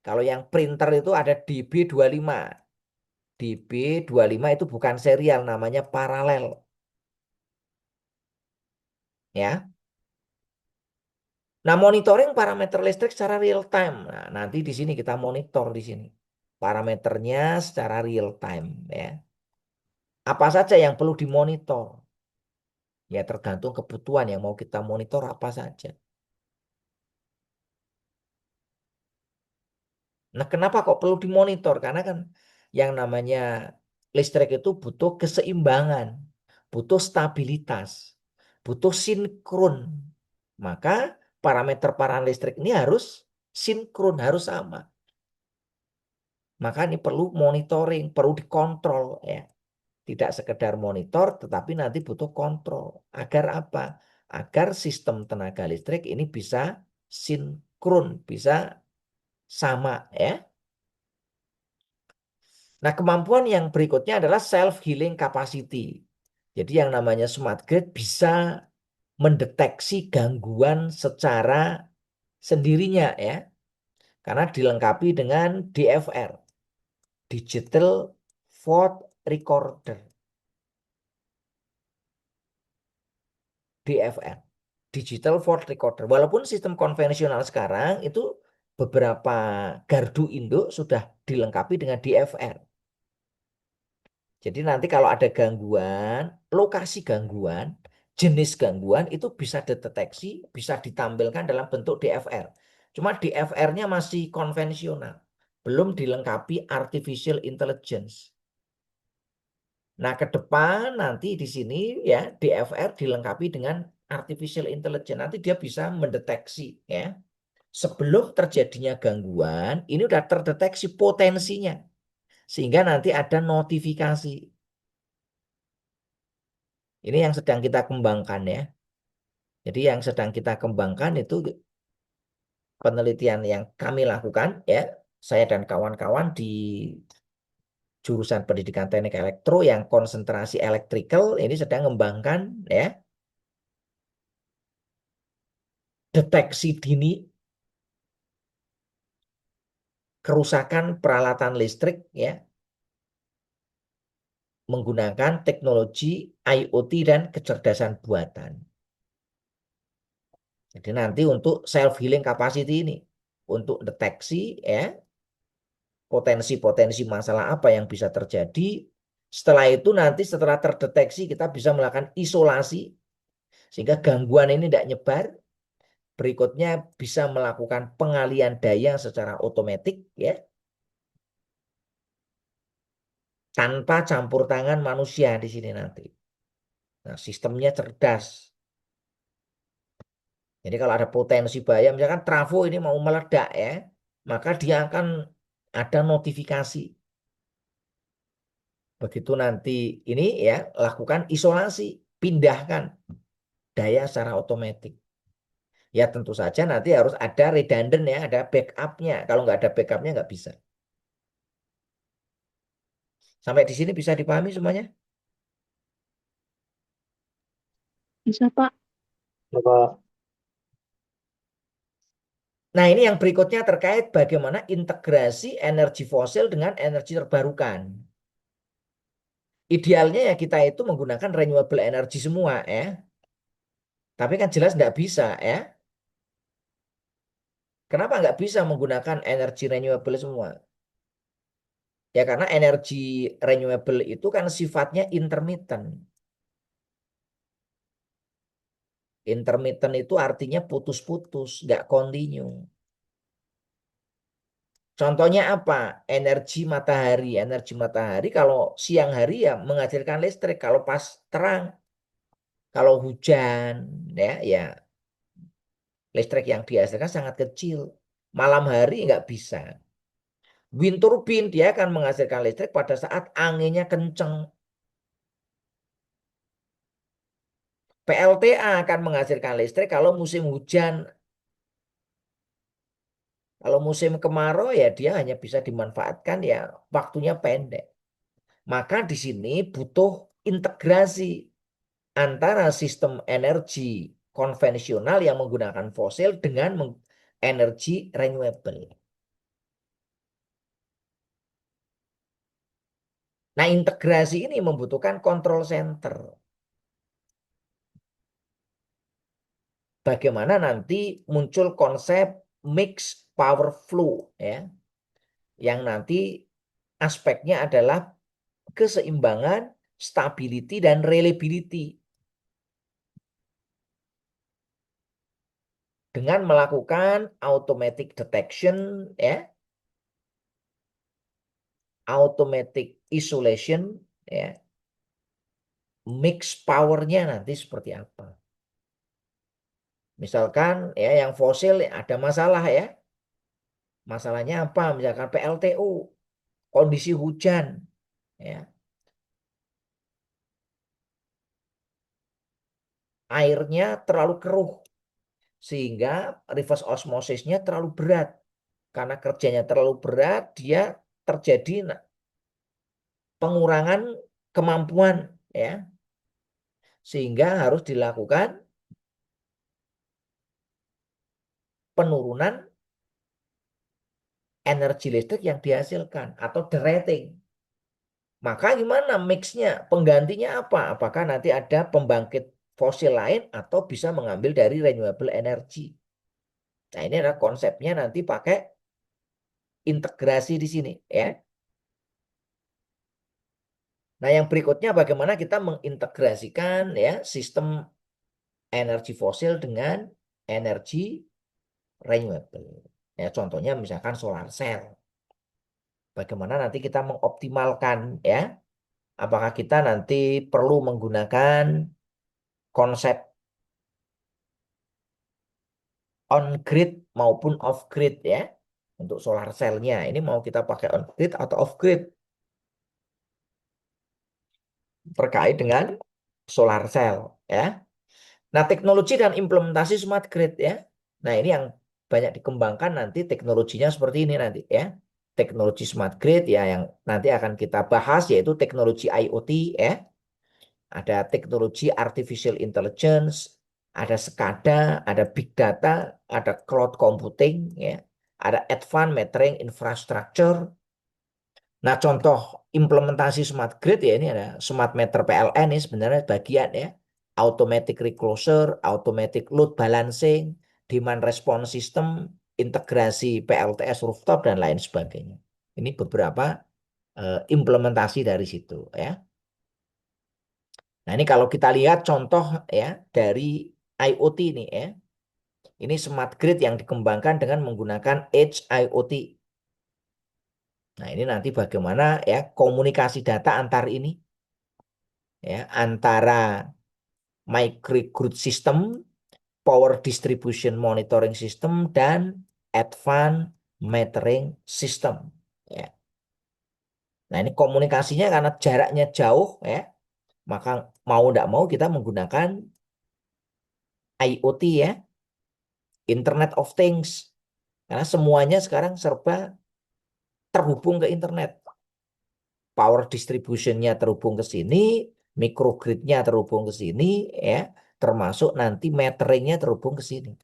Kalau yang printer itu ada DB25. DB25 itu bukan serial, namanya paralel. Ya. Nah, monitoring parameter listrik secara real time. Nah, nanti di sini kita monitor di sini. Parameternya secara real time ya. Apa saja yang perlu dimonitor? Ya tergantung kebutuhan yang mau kita monitor apa saja. Nah, kenapa kok perlu dimonitor? Karena kan yang namanya listrik itu butuh keseimbangan, butuh stabilitas, butuh sinkron. Maka parameter listrik ini harus sinkron, harus sama. Maka ini perlu monitoring, perlu dikontrol ya. Tidak sekedar monitor, tetapi nanti butuh kontrol. Agar apa? Agar sistem tenaga listrik ini bisa sinkron, bisa sama ya. Nah, kemampuan yang berikutnya adalah self-healing capacity. Jadi yang namanya smart grid bisa mendeteksi gangguan secara sendirinya ya. Karena dilengkapi dengan DFR, Digital Fault Recorder, DFR, Digital Fault Recorder. Walaupun sistem konvensional sekarang itu beberapa gardu induk sudah dilengkapi dengan DFR. Jadi nanti kalau ada gangguan, lokasi gangguan, jenis gangguan itu bisa dideteksi, bisa ditampilkan dalam bentuk DFR. Cuma DFR-nya masih konvensional, belum dilengkapi artificial intelligence. Nah, ke depan nanti di sini ya DFR dilengkapi dengan artificial intelligence. Nanti dia bisa mendeteksi ya. Sebelum terjadinya gangguan, ini udah terdeteksi potensinya. Sehingga nanti ada notifikasi. Ini yang sedang kita kembangkan ya. Jadi yang sedang kita kembangkan itu penelitian yang kami lakukan ya, saya dan kawan-kawan di jurusan pendidikan teknik elektro yang konsentrasi elektrikal ini sedang mengembangkan ya deteksi dini kerusakan peralatan listrik ya menggunakan teknologi IoT dan kecerdasan buatan. Jadi nanti untuk self healing capacity ini untuk deteksi ya potensi-potensi masalah apa yang bisa terjadi. Setelah itu nanti setelah terdeteksi kita bisa melakukan isolasi sehingga gangguan ini tidak nyebar. Berikutnya bisa melakukan pengalian daya secara otomatis ya tanpa campur tangan manusia di sini nanti. Nah, sistemnya cerdas. Jadi kalau ada potensi bahaya, misalkan trafo ini mau meledak ya, maka dia akan ada notifikasi. Begitu nanti ini ya, lakukan isolasi, pindahkan daya secara otomatis. Ya tentu saja nanti harus ada redundant ya, ada backupnya. Kalau nggak ada backupnya nggak bisa. Sampai di sini bisa dipahami semuanya? Bisa, Pak. Coba. Nah ini yang berikutnya terkait bagaimana integrasi energi fosil dengan energi terbarukan. Idealnya ya kita itu menggunakan renewable energy semua ya. Tapi kan jelas nggak bisa ya. Kenapa nggak bisa menggunakan energi renewable semua? Ya karena energi renewable itu kan sifatnya intermittent. Intermittent itu artinya putus-putus, nggak continue. Contohnya apa? Energi matahari. Energi matahari kalau siang hari ya menghasilkan listrik. Kalau pas terang Kalau hujan, ya listrik yang dihasilkan sangat kecil. Malam hari nggak bisa. Wind turbine dia akan menghasilkan listrik pada saat anginnya kenceng. PLTA akan menghasilkan listrik kalau musim hujan. Kalau musim kemarau ya dia hanya bisa dimanfaatkan ya waktunya pendek. Maka di sini butuh integrasi antara sistem energi konvensional yang menggunakan fosil dengan energi renewable. Nah, integrasi ini membutuhkan control center. Bagaimana nanti muncul konsep mix power flow ya, yang nanti aspeknya adalah keseimbangan, stability dan reliability dengan melakukan automatic detection ya, automatic isolation ya, mix powernya nanti seperti apa. Misalkan ya yang fosil ada masalah ya. Masalahnya apa? Misalkan PLTU, kondisi hujan ya. Airnya terlalu keruh sehingga reverse osmosisnya terlalu berat. Karena kerjanya terlalu berat, dia terjadi pengurangan kemampuan ya. Sehingga harus dilakukan penurunan energi listrik yang dihasilkan atau derating. Maka gimana mixnya? Penggantinya apa? Apakah nanti ada pembangkit fosil lain atau bisa mengambil dari renewable energy? Nah, ini adalah konsepnya nanti pakai integrasi di sini ya. Nah, yang berikutnya bagaimana kita mengintegrasikan ya sistem energi fosil dengan energi renewable. Ya, contohnya misalkan solar cell. Bagaimana nanti kita mengoptimalkan ya? Apakah kita nanti perlu menggunakan konsep on grid maupun off grid ya untuk solar cell-nya. Ini mau kita pakai on grid atau off grid terkait dengan solar cell ya. Nah, teknologi dan implementasi smart grid ya. Nah, ini yang banyak dikembangkan nanti teknologinya seperti ini nanti ya. Teknologi smart grid ya yang nanti akan kita bahas yaitu teknologi IoT ya. Ada teknologi artificial intelligence, ada SCADA, ada big data, ada cloud computing ya. Ada advanced metering infrastructure. Nah, contoh implementasi smart grid ya ini ada smart meter PLN ini sebenarnya bagian ya. Automatic recloser, automatic load balancing, demand response system, integrasi PLTS rooftop dan lain sebagainya. Ini beberapa implementasi dari situ ya. Nah, ini kalau kita lihat contoh ya dari IoT ini ya. Ini smart grid yang dikembangkan dengan menggunakan Edge IoT. Nah, ini nanti bagaimana ya komunikasi data antar ini ya antara microgrid system, power distribution monitoring system dan advanced metering system ya. Nah, ini komunikasinya karena jaraknya jauh ya, maka mau tidak mau kita menggunakan IoT ya, Internet of Things. Karena semuanya sekarang serba terhubung ke internet. Power distributionnya terhubung ke sini, microgridnya terhubung ke sini, ya, termasuk nanti meteringnya terhubung ke sini.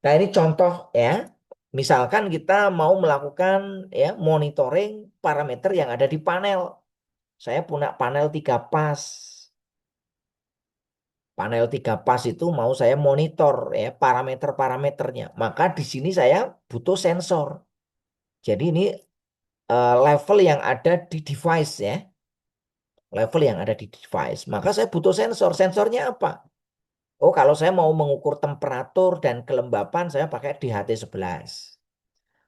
Nah, ini contoh ya. Misalkan kita mau melakukan ya monitoring parameter yang ada di panel. Saya punya panel 3 pas. Panel 3 pas itu mau saya monitor ya parameter-parameternya. Maka di sini saya butuh sensor. Jadi ini level yang ada di device ya. Level yang ada di device. Maka saya butuh sensor. Sensornya apa? Oh, kalau saya mau mengukur temperatur dan kelembapan, saya pakai DHT11.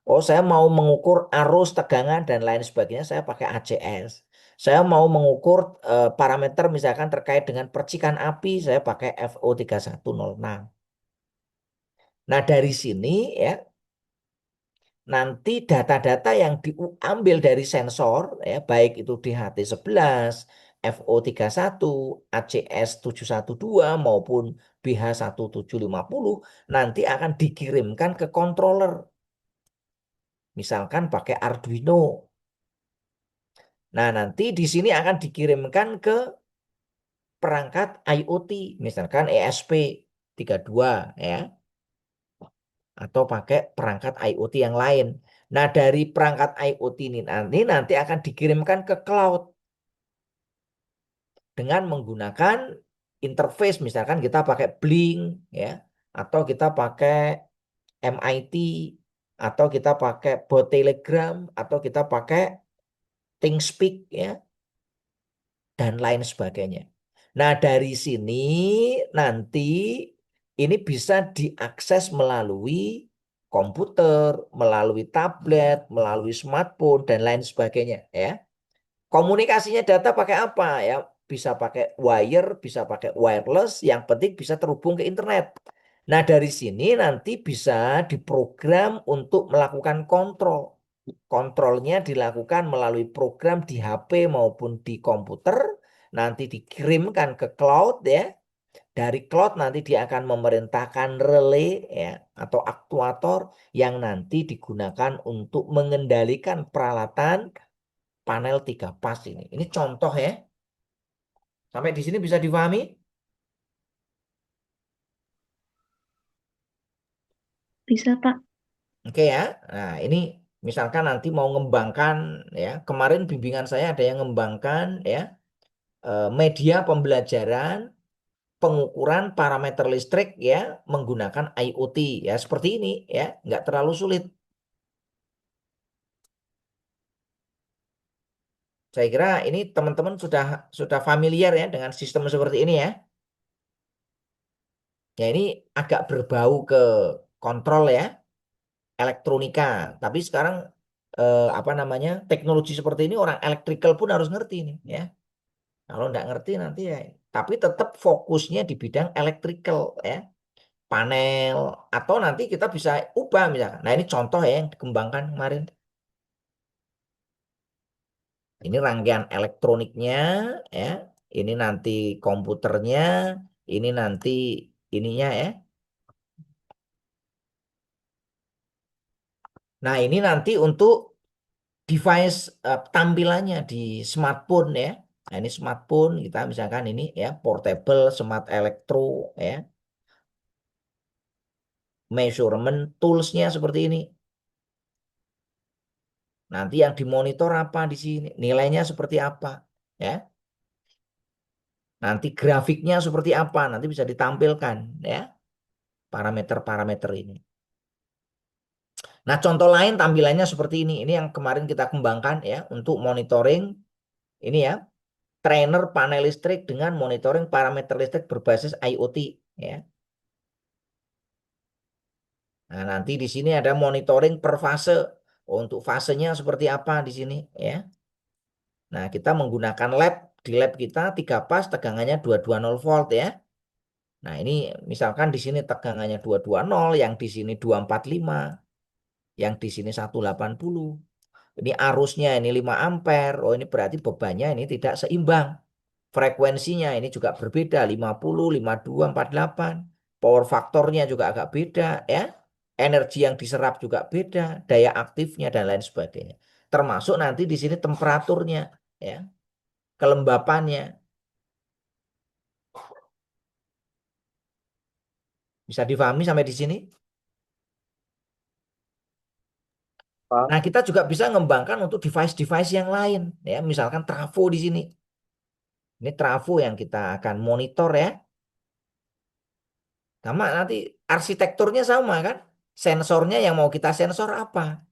Oh, saya mau mengukur arus, tegangan, dan lain sebagainya, saya pakai ACS. Saya mau mengukur parameter misalkan terkait dengan percikan api, saya pakai FO3106. Nah, dari sini ya, nanti data-data yang diambil dari sensor, ya, baik itu DHT11, FO31, ACS712 maupun BH1750, nanti akan dikirimkan ke controller. Misalkan pakai Arduino. Nah, nanti di sini akan dikirimkan ke perangkat IoT, misalkan ESP32 ya, atau pakai perangkat IoT yang lain. Nah, dari perangkat IoT ini nanti akan dikirimkan ke cloud dengan menggunakan interface, misalkan kita pakai Blink ya, atau kita pakai MIT, atau kita pakai bot Telegram, atau kita pakai ThinkSpeak ya, dan lain sebagainya. Nah, dari sini nanti ini bisa diakses melalui komputer, melalui tablet, melalui smartphone, dan lain sebagainya ya. Komunikasinya data pakai apa ya? Bisa pakai wire, bisa pakai wireless, yang penting bisa terhubung ke internet. Nah, dari sini nanti bisa diprogram untuk melakukan kontrol. Kontrolnya dilakukan melalui program di HP maupun di komputer, nanti dikirimkan ke cloud ya. Dari cloud nanti dia akan memerintahkan relay ya atau aktuator yang nanti digunakan untuk mengendalikan peralatan panel 3 pas ini. Ini contoh ya. Sampai di sini bisa difahami? Bisa, Pak. Oke ya. Nah, ini misalkan nanti mau ngembangkan ya. Kemarin bimbingan saya ada yang ngembangkan ya media pembelajaran pengukuran parameter listrik ya menggunakan IoT ya seperti ini ya, nggak terlalu sulit. Saya kira ini teman-teman sudah familiar ya dengan sistem seperti ini ya. Ya ini agak berbau ke kontrol ya, elektronika. Tapi sekarang apa namanya teknologi seperti ini orang elektrikal pun harus ngerti nih ya. Kalau nggak ngerti nanti ya. Tapi tetap fokusnya di bidang elektrikal ya, panel atau nanti kita bisa ubah misalkan. Nah ini contoh ya yang dikembangkan kemarin. Ini rangkaian elektroniknya ya. Ini nanti komputernya, ini nanti ininya ya. Nah, ini nanti untuk device tampilannya di smartphone ya. Nah, ini smartphone kita misalkan ini ya portable smart electro ya. Measurement toolsnya seperti ini. Nanti yang dimonitor apa di sini, nilainya seperti apa ya. Nanti grafiknya seperti apa, nanti bisa ditampilkan ya parameter-parameter ini. Nah, contoh lain tampilannya seperti ini. Ini yang kemarin kita kembangkan ya untuk monitoring ini ya, trainer panel listrik dengan monitoring parameter listrik berbasis IoT ya. Nah, nanti di sini ada monitoring per fase. Oh, untuk fasenya seperti apa di sini ya. Nah, kita menggunakan lab, di lab kita 3 pas tegangannya 220 volt ya. Nah, ini misalkan di sini tegangannya 220, yang di sini 245, yang di sini 180. Ini arusnya ini 5 ampere. Oh, ini berarti bebannya ini tidak seimbang. Frekuensinya ini juga berbeda, 50, 52, 48. Power faktornya juga agak beda ya. Energi yang diserap juga beda, daya aktifnya dan lain sebagainya. Termasuk nanti di sini temperaturnya ya, kelembapannya. Bisa difahami sampai di sini? Pak. Nah, kita juga bisa mengembangkan untuk device-device yang lain ya, misalkan trafo di sini. Ini trafo yang kita akan monitor ya. Sama nanti arsitekturnya sama kan? Sensornya yang mau kita sensor apa?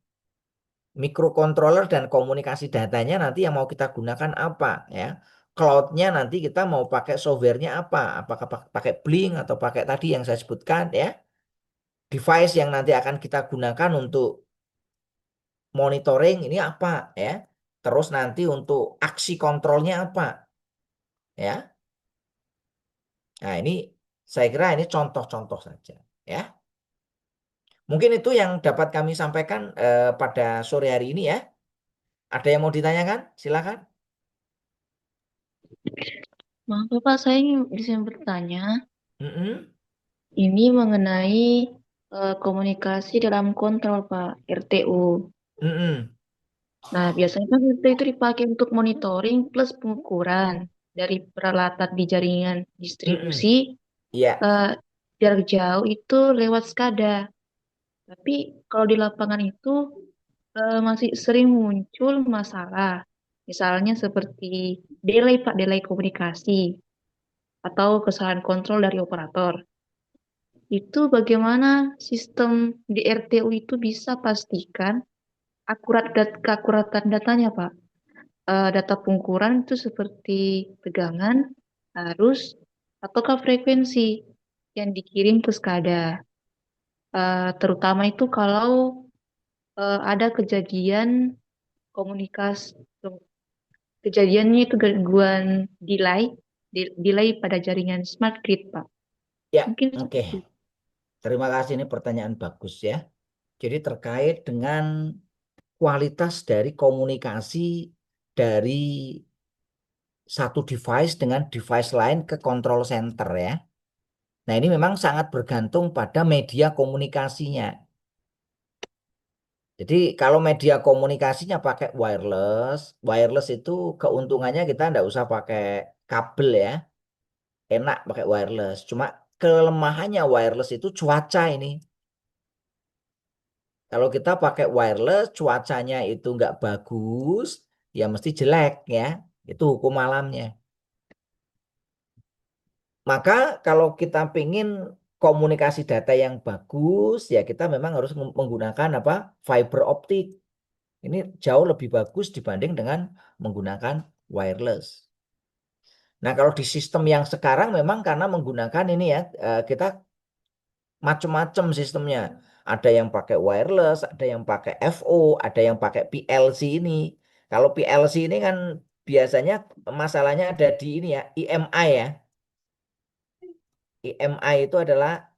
Microcontroller dan komunikasi datanya nanti yang mau kita gunakan apa ya? Cloudnya nanti kita mau pakai softwarenya apa? Apakah pakai Blink atau pakai tadi yang saya sebutkan ya? Device yang nanti akan kita gunakan untuk monitoring ini apa ya? Terus nanti untuk aksi kontrolnya apa? Ya. Nah, ini saya kira ini contoh-contoh saja, ya. Mungkin itu yang dapat kami sampaikan pada sore hari ini ya. Ada yang mau ditanyakan? Silakan. Maaf Bapak, saya ingin bisa bertanya, Mm-mm. ini mengenai komunikasi dalam kontrol Pak, RTU. Mm-mm. Nah, biasanya kan RTU itu dipakai untuk monitoring plus pengukuran dari peralatan di jaringan distribusi Mm-mm. Iya. eh, jarak jauh itu lewat SCADA. Tapi kalau di lapangan itu masih sering muncul masalah. Misalnya seperti delay Pak, delay komunikasi atau kesalahan kontrol dari operator. Itu bagaimana sistem di RTU itu bisa pastikan keakuratan datanya, Pak. Data pengukuran itu seperti tegangan, arus, ataukah frekuensi yang dikirim ke SCADA. Terutama itu kalau ada komunikasi, kejadiannya itu gangguan delay, delay pada jaringan smart grid, Pak. Ya, Mungkin oke. seperti itu. Terima kasih, ini pertanyaan bagus ya. Jadi terkait dengan kualitas dari komunikasi dari satu device dengan device lain ke control center ya. Nah, ini memang sangat bergantung pada media komunikasinya. Jadi kalau media komunikasinya pakai wireless, wireless itu keuntungannya kita nggak usah pakai kabel ya, enak pakai wireless. Cuma kelemahannya wireless itu cuaca ini. Kalau kita pakai wireless, cuacanya itu nggak bagus, ya mesti jelek ya. Itu hukum alamnya. Maka kalau kita pengen komunikasi data yang bagus, ya kita memang harus menggunakan apa? Fiber optik. Ini jauh lebih bagus dibanding dengan menggunakan wireless. Nah, kalau di sistem yang sekarang memang karena menggunakan ini ya, kita macam-macam sistemnya. Ada yang pakai wireless, ada yang pakai FO, ada yang pakai PLC ini. Kalau PLC ini kan biasanya masalahnya ada di ini ya, EMI ya. EMI itu adalah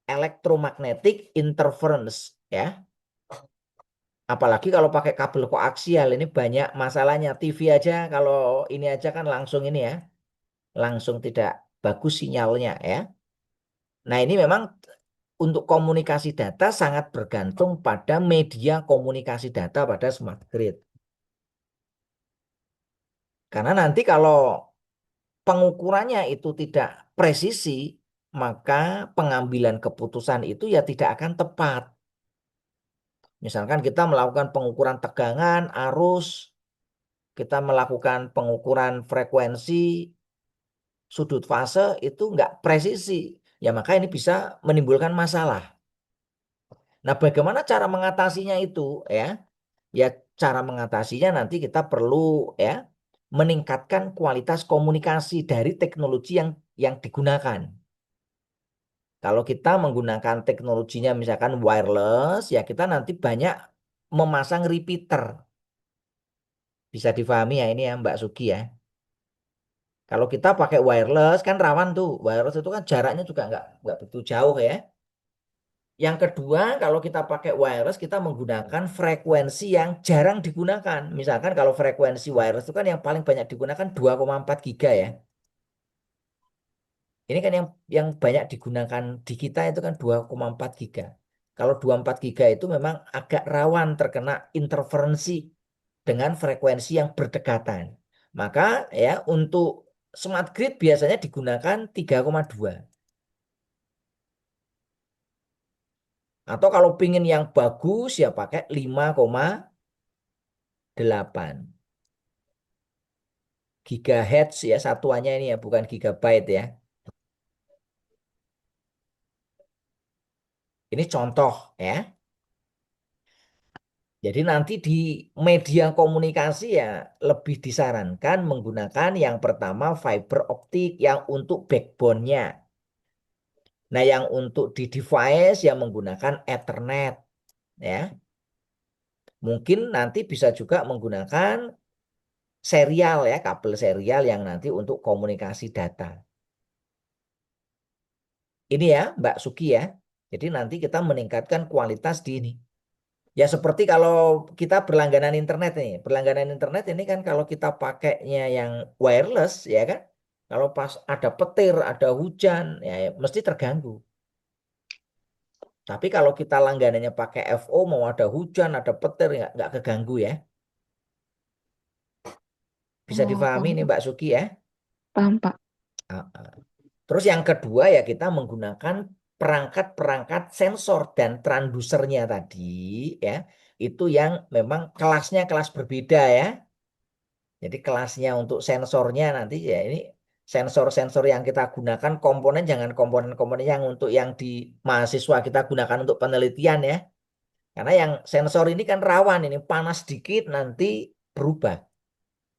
electromagnetic interference ya. Apalagi kalau pakai kabel koaksial ini banyak masalahnya. TV aja kalau ini aja kan langsung ini ya, langsung tidak bagus sinyalnya ya. Nah, ini memang untuk komunikasi data sangat bergantung pada media komunikasi data pada smart grid. Karena nanti kalau pengukurannya itu tidak presisi, maka pengambilan keputusan itu ya tidak akan tepat. Misalkan kita melakukan pengukuran tegangan, arus, kita melakukan pengukuran frekuensi, sudut fase itu nggak presisi. Ya maka ini bisa menimbulkan masalah. Nah, bagaimana cara mengatasinya itu ya? Ya cara mengatasinya nanti kita perlu ya meningkatkan kualitas komunikasi dari teknologi yang digunakan. Kalau kita menggunakan teknologinya misalkan wireless, ya kita nanti banyak memasang repeater. Bisa difahami ya ini ya Mbak Sugi ya. Kalau kita pakai wireless kan rawan tuh. Wireless itu kan jaraknya juga nggak begitu jauh ya. Yang kedua, kalau kita pakai wireless, kita menggunakan frekuensi yang jarang digunakan. Misalkan kalau frekuensi wireless itu kan yang paling banyak digunakan 2,4 giga ya. Ini kan yang banyak digunakan di kita itu kan 2,4 giga. Kalau 24 giga itu memang agak rawan terkena interferensi dengan frekuensi yang berdekatan. Maka ya untuk smart grid biasanya digunakan 3,2. Atau kalau pingin yang bagus ya pakai 5,8 gigahertz ya satuannya ini ya bukan gigabyte ya. Ini contoh ya. Jadi nanti di media komunikasi ya lebih disarankan menggunakan yang pertama fiber optik yang untuk backbone-nya. Nah, yang untuk di device yang menggunakan Ethernet ya. Mungkin nanti bisa juga menggunakan serial ya, kabel serial yang nanti untuk komunikasi data. Ini ya, Mbak Suki ya. Jadi nanti kita meningkatkan kualitas di ini. Ya seperti kalau kita berlangganan internet nih. Berlangganan internet ini kan kalau kita pakainya yang wireless ya kan. Kalau pas ada petir, ada hujan, ya, ya mesti terganggu. Tapi kalau kita langganannya pakai FO, mau ada hujan, ada petir, nggak keganggu ya. Bisa Oh, difahami nih paham, Mbak Suki ya. paham, Pak. Ah, ah. Terus yang kedua ya kita menggunakan perangkat-perangkat sensor dan transdusernya tadi ya. Itu yang memang kelasnya kelas berbeda ya. Jadi kelasnya untuk sensornya nanti ya ini sensor-sensor yang kita gunakan komponen jangan komponen-komponen yang untuk yang di mahasiswa kita gunakan untuk penelitian ya. Karena yang sensor ini kan rawan ini panas dikit nanti berubah.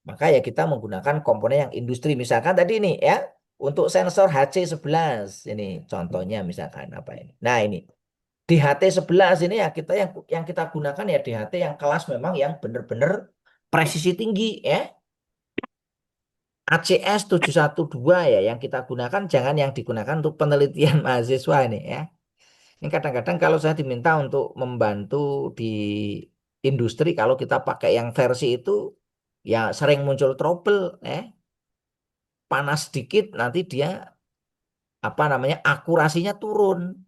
Maka ya kita menggunakan komponen yang industri misalkan tadi ini ya untuk sensor HC11 ini contohnya misalkan apa ini. Nah, ini DHT11 ini ya kita yang kita gunakan ya DHT yang kelas memang yang benar-benar presisi tinggi ya. ACS 712 ya yang kita gunakan jangan yang digunakan untuk penelitian mahasiswa ini ya. Ini kadang-kadang kalau saya diminta untuk membantu di industri kalau kita pakai yang versi itu ya sering muncul trouble panas sedikit nanti dia apa namanya akurasinya turun.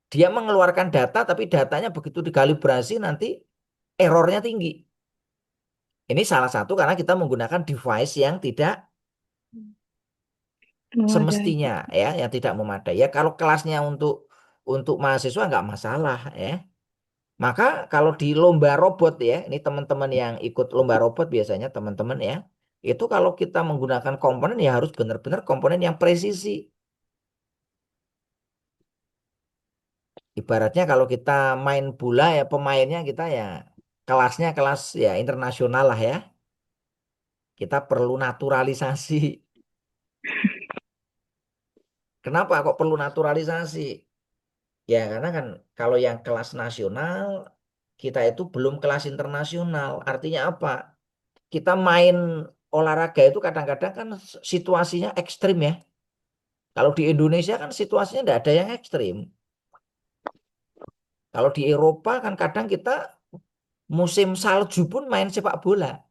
Dia mengeluarkan data tapi datanya begitu dikalibrasi nanti errornya tinggi. Ini salah satu karena kita menggunakan device yang tidak Oh, ada. semestinya ya, yang tidak memadai. Ya kalau kelasnya untuk mahasiswa nggak masalah ya. Maka kalau di lomba robot ya, ini teman-teman yang ikut lomba robot biasanya teman-teman ya, itu kalau kita menggunakan komponen ya harus benar-benar komponen yang presisi. Ibaratnya kalau kita main bola ya pemainnya kita ya kelasnya kelas ya internasional lah ya. Kita perlu naturalisasi. Kenapa kok perlu naturalisasi? Ya karena kan kalau yang kelas nasional kita itu belum kelas internasional. Artinya apa? Kita main olahraga itu kadang-kadang kan situasinya ekstrim ya. Kalau di Indonesia kan situasinya tidak ada yang ekstrim. Kalau di Eropa kan kadang kita musim salju pun main sepak bola.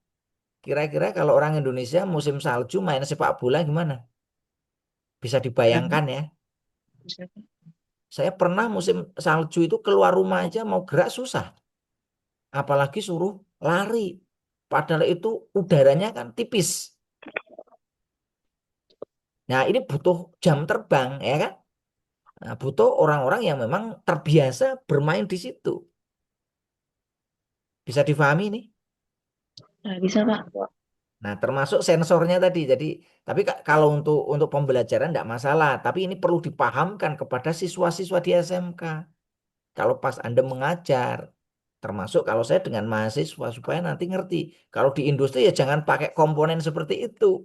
Kira-kira kalau orang Indonesia musim salju main sepak bola gimana? Bisa dibayangkan ya. Bisa. Saya pernah musim salju itu keluar rumah aja mau gerak susah. Apalagi suruh lari. Padahal itu udaranya kan tipis. Nah ini butuh jam terbang ya kan? Nah, butuh orang-orang yang memang terbiasa bermain di situ. Bisa difahami nih? Nah, bisa, Pak. Nah, termasuk sensornya tadi. Jadi, tapi kalau untuk pembelajaran tidak masalah. Tapi ini perlu dipahamkan kepada siswa-siswa di SMK. Kalau pas Anda mengajar, termasuk kalau saya dengan mahasiswa supaya nanti ngerti. Kalau di industri ya jangan pakai komponen seperti itu.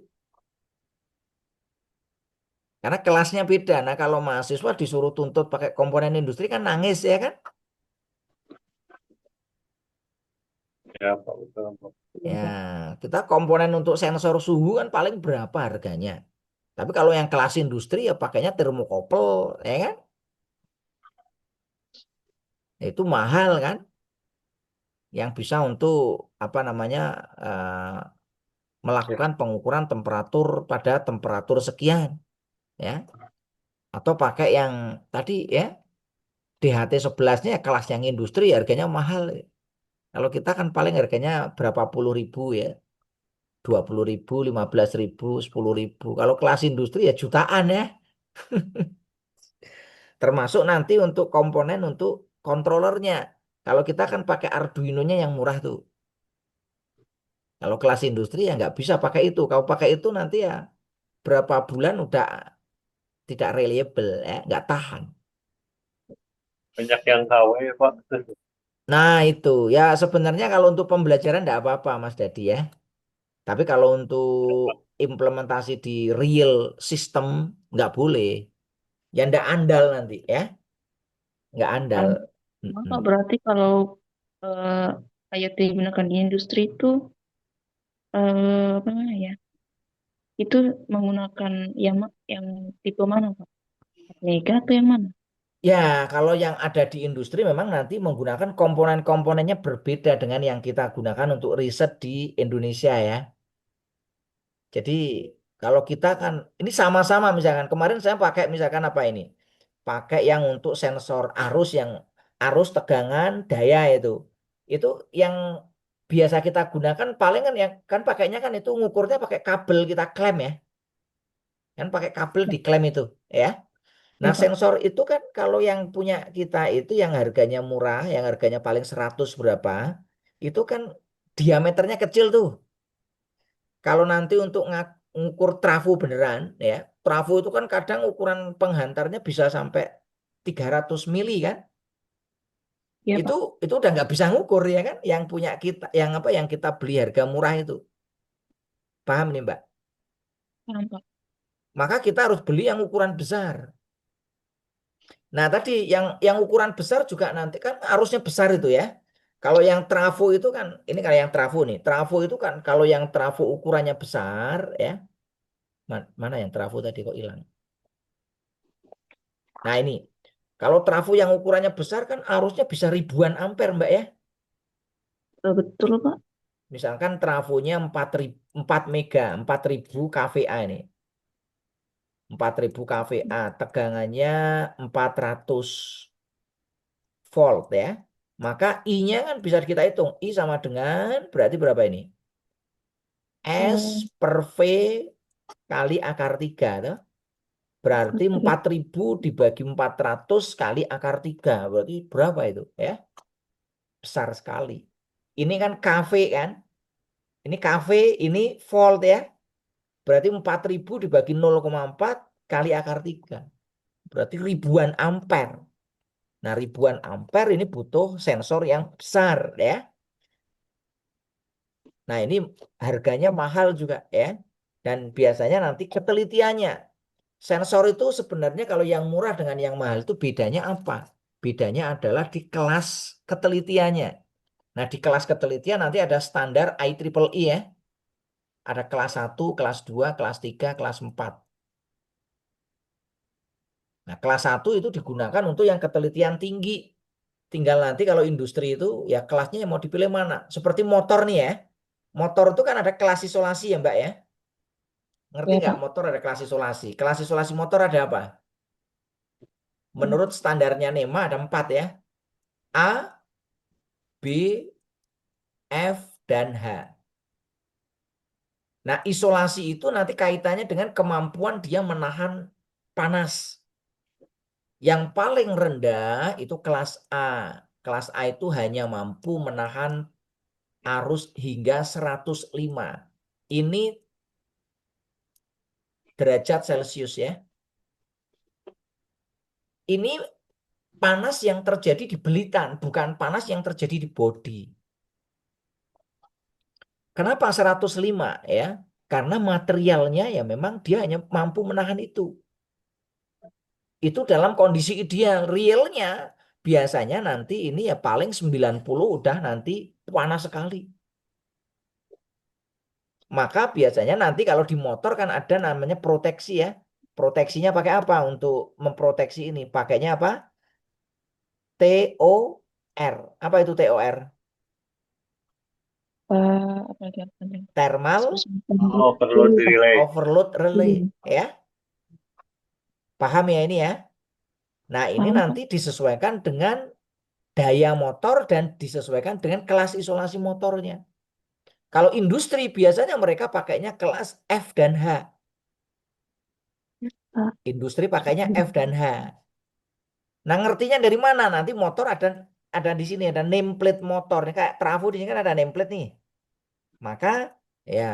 Karena kelasnya beda. Nah, kalau mahasiswa disuruh tuntut pakai komponen industri kan nangis ya kan? Ya, Pak, betul, Pak. Iya, Ya, Pak. kita komponen untuk sensor suhu kan paling berapa harganya? Tapi kalau yang kelas industri ya pakainya termokopel, ya kan? Itu mahal kan? Yang bisa untuk apa namanya melakukan pengukuran temperatur pada temperatur sekian, ya. Atau pakai yang tadi ya DHT11-nya ya kelas yang industri harganya mahal. Kalau kita kan paling harganya berapa puluh ribu ya, 20.000, 15.000, 10.000. Kalau kelas industri ya jutaan ya. Termasuk nanti untuk komponen untuk kontrolernya. Kalau kita kan pakai Arduino-nya yang murah tuh. Kalau kelas industri ya nggak bisa pakai itu. Kalau pakai itu nanti ya berapa bulan udah tidak reliable ya, nggak tahan. Banyak yang KW, Pak. Nah itu ya sebenarnya kalau untuk pembelajaran nggak apa-apa Mas Dadi ya. Tapi kalau untuk implementasi di real system nggak boleh. Ya nggak andal nanti ya, nggak andal. Kan, Mm-mm. Pak, berarti kalau eh, IoT digunakan di industri itu apa namanya ya? Itu menggunakan yang tipe mana, Pak? Mega atau yang mana? Ya, kalau yang ada di industri memang nanti menggunakan komponen-komponennya berbeda dengan yang kita gunakan untuk riset di Indonesia ya. Jadi kalau kita kan ini sama-sama misalkan kemarin saya pakai misalkan apa ini? Pakai yang untuk sensor arus yang arus tegangan daya itu. Itu yang biasa kita gunakan paling kan yang kan pakainya kan itu ngukurnya pakai kabel kita klem ya. Kan pakai kabel Ya, diklem itu ya. ya, Nah, Pak. sensor itu kan kalau yang punya kita itu yang harganya murah, yang harganya paling 100 berapa, itu kan diameternya kecil tuh. Kalau nanti untuk ngukur trafo beneran ya, trafo itu kan kadang ukuran penghantarnya bisa sampai 300 mili kan. Ya, Itu Pak. itu udah nggak bisa ngukur ya kan, yang punya kita, yang apa yang kita beli harga murah itu. Paham nih, Mbak? Paham, Pak. Maka kita harus beli yang ukuran besar. Nah, tadi yang ukuran besar juga nanti kan arusnya besar itu ya. Kalau yang trafo itu kan, ini kalau yang trafo nih. Trafo itu kan kalau yang trafo ukurannya besar ya. Mana yang trafo tadi kok hilang? Nah, ini. Kalau trafo yang ukurannya besar kan arusnya bisa ribuan ampere, Mbak ya. Betul, Pak. Misalkan trafonya 4 mega, 4000 kVA ini. 4000 kVA, tegangannya 400 volt ya. Maka I-nya kan bisa kita hitung. I sama dengan berarti berapa ini? S Eh, per V kali akar 3. Tuh. Berarti 4000 dibagi 400 kali akar 3. Berarti berapa itu? Ya, besar sekali. Ini kan KV kan? Ini KV, ini volt ya. Berarti 4000 dibagi 0,4 kali akar 3. Berarti ribuan ampere. Nah, ribuan ampere ini butuh sensor yang besar ya. Nah, ini harganya mahal juga ya. Dan biasanya nanti ketelitiannya. Sensor itu sebenarnya kalau yang murah dengan yang mahal itu bedanya apa? Bedanya adalah di kelas ketelitiannya. Nah, di kelas ketelitian nanti ada standar IEEE ya. Ada kelas 1, kelas 2, kelas 3, kelas 4. Nah, kelas 1 itu digunakan untuk yang ketelitian tinggi. Tinggal nanti kalau industri itu ya kelasnya yang mau dipilih mana. Seperti motor nih ya. Motor itu kan ada kelas isolasi ya Mbak ya. Ngerti ya, nggak Pak. motor ada kelas isolasi? Kelas isolasi motor ada apa? Eh, Menurut standarnya NEMA ada 4 ya. A, B, F, dan H. Nah, isolasi itu nanti kaitannya dengan kemampuan dia menahan panas. Yang paling rendah itu kelas A. Kelas A itu hanya mampu menahan arus hingga 105. Ini derajat Celcius ya. Ini panas yang terjadi di belitan, bukan panas yang terjadi di bodi. Kenapa 105 ya? Karena materialnya ya memang dia hanya mampu menahan itu. Itu dalam kondisi ideal. Realnya biasanya nanti ini ya paling 90 udah nanti panas sekali. Maka biasanya nanti kalau di motor kan ada namanya proteksi ya. Proteksinya pakai apa untuk memproteksi ini? Pakainya apa? TOR. Apa itu TOR? apa lagi, apa lagi? Thermal Oh, perlu delay. overload relay Hmm, ya. Paham ya ini ya? Nah, ini paham, Pak. nanti disesuaikan dengan daya motor dan disesuaikan dengan kelas isolasi motornya. Kalau industri biasanya mereka pakainya kelas F dan H. Ah, Industri pakainya F dan H. Nah, ngertinya dari mana? Nanti motor ada di sini ada nameplate motor. Nih, kayak trafo di sini kan ada nameplate nih. Maka ya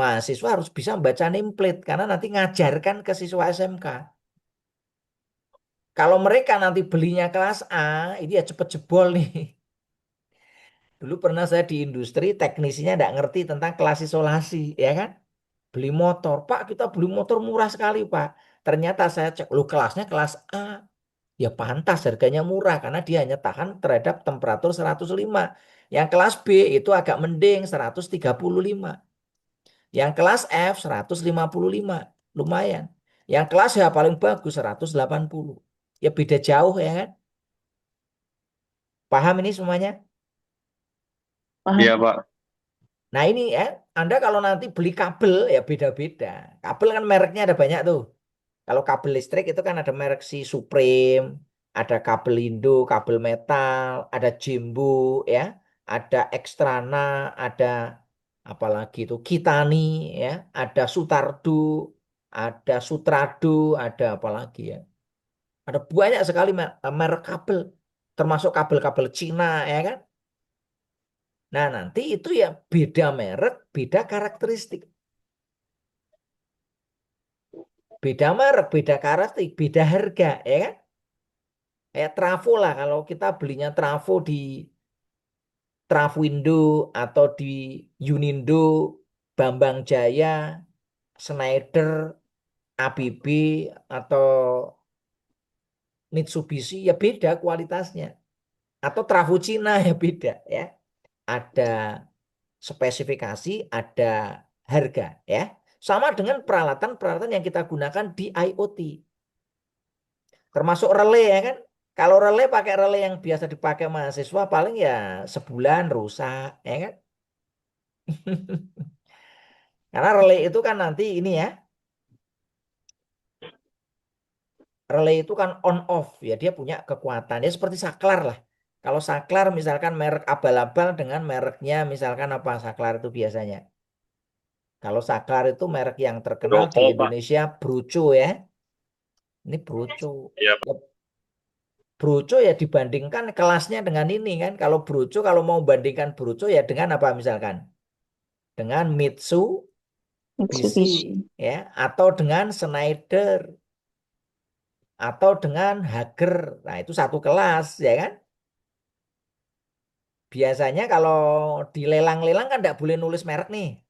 mahasiswa harus bisa membaca nameplate karena nanti ngajarkan ke siswa SMK. Kalau mereka nanti belinya kelas A, ini ya cepet jebol nih. Dulu pernah saya di industri, teknisinya tidak ngerti tentang kelas isolasi, ya kan? Beli motor, Pak kita beli motor murah sekali Pak. Ternyata saya cek, lu kelasnya kelas A. Ya pantas harganya murah karena dia hanya tahan terhadap temperatur 105. Yang kelas B itu agak mending 135. Yang kelas F 155. Lumayan. Yang kelas H paling bagus 180. Ya beda jauh ya kan? Paham ini semuanya? Iya, Paham? Pak. Nah ini ya, Anda kalau nanti beli kabel ya beda-beda. Kabel kan mereknya ada banyak tuh. Kalau kabel listrik itu kan ada merek si Supreme, ada kabel Indo, kabel metal, ada Jembo ya, ada Extrana, ada apalagi itu Kitani ya, ada Sutardo, ada Sutrado, ada apalagi ya. Ada banyak sekali merek kabel, termasuk kabel-kabel Cina ya kan. Nah, nanti itu ya beda merek, beda karakteristik. Beda merek, beda karakteristik, beda harga ya kan. Kayak trafo lah, kalau kita belinya trafo di Trafindo atau di Unindo, Bambang Jaya, Schneider, ABB atau Mitsubishi ya beda kualitasnya. Atau trafo Cina ya beda ya. Ada spesifikasi, ada harga ya. Sama dengan peralatan-peralatan yang kita gunakan di IoT. Termasuk relay ya kan. Kalau relay pakai relay yang biasa dipakai mahasiswa paling ya sebulan rusak ya kan. Karena relay itu kan nanti ini ya, relay itu kan on off ya, dia punya kekuatan. Ya seperti saklar lah. Kalau saklar misalkan merek abal-abal dengan mereknya misalkan apa saklar itu biasanya. Kalau saklar itu merek yang terkenal di Rokok, Pak. Indonesia Bruco ya. Ini Bruco. Iya, Pak. Ya, Bruco ya dibandingkan kelasnya dengan ini kan. Kalau Bruco kalau mau bandingkan Bruco ya dengan apa misalkan? Dengan Mitsubishi Mitsubishi. ya atau dengan Schneider atau dengan Hager. Nah, itu satu kelas ya kan? Biasanya kalau di lelang-lelang kan nggak boleh nulis merek nih.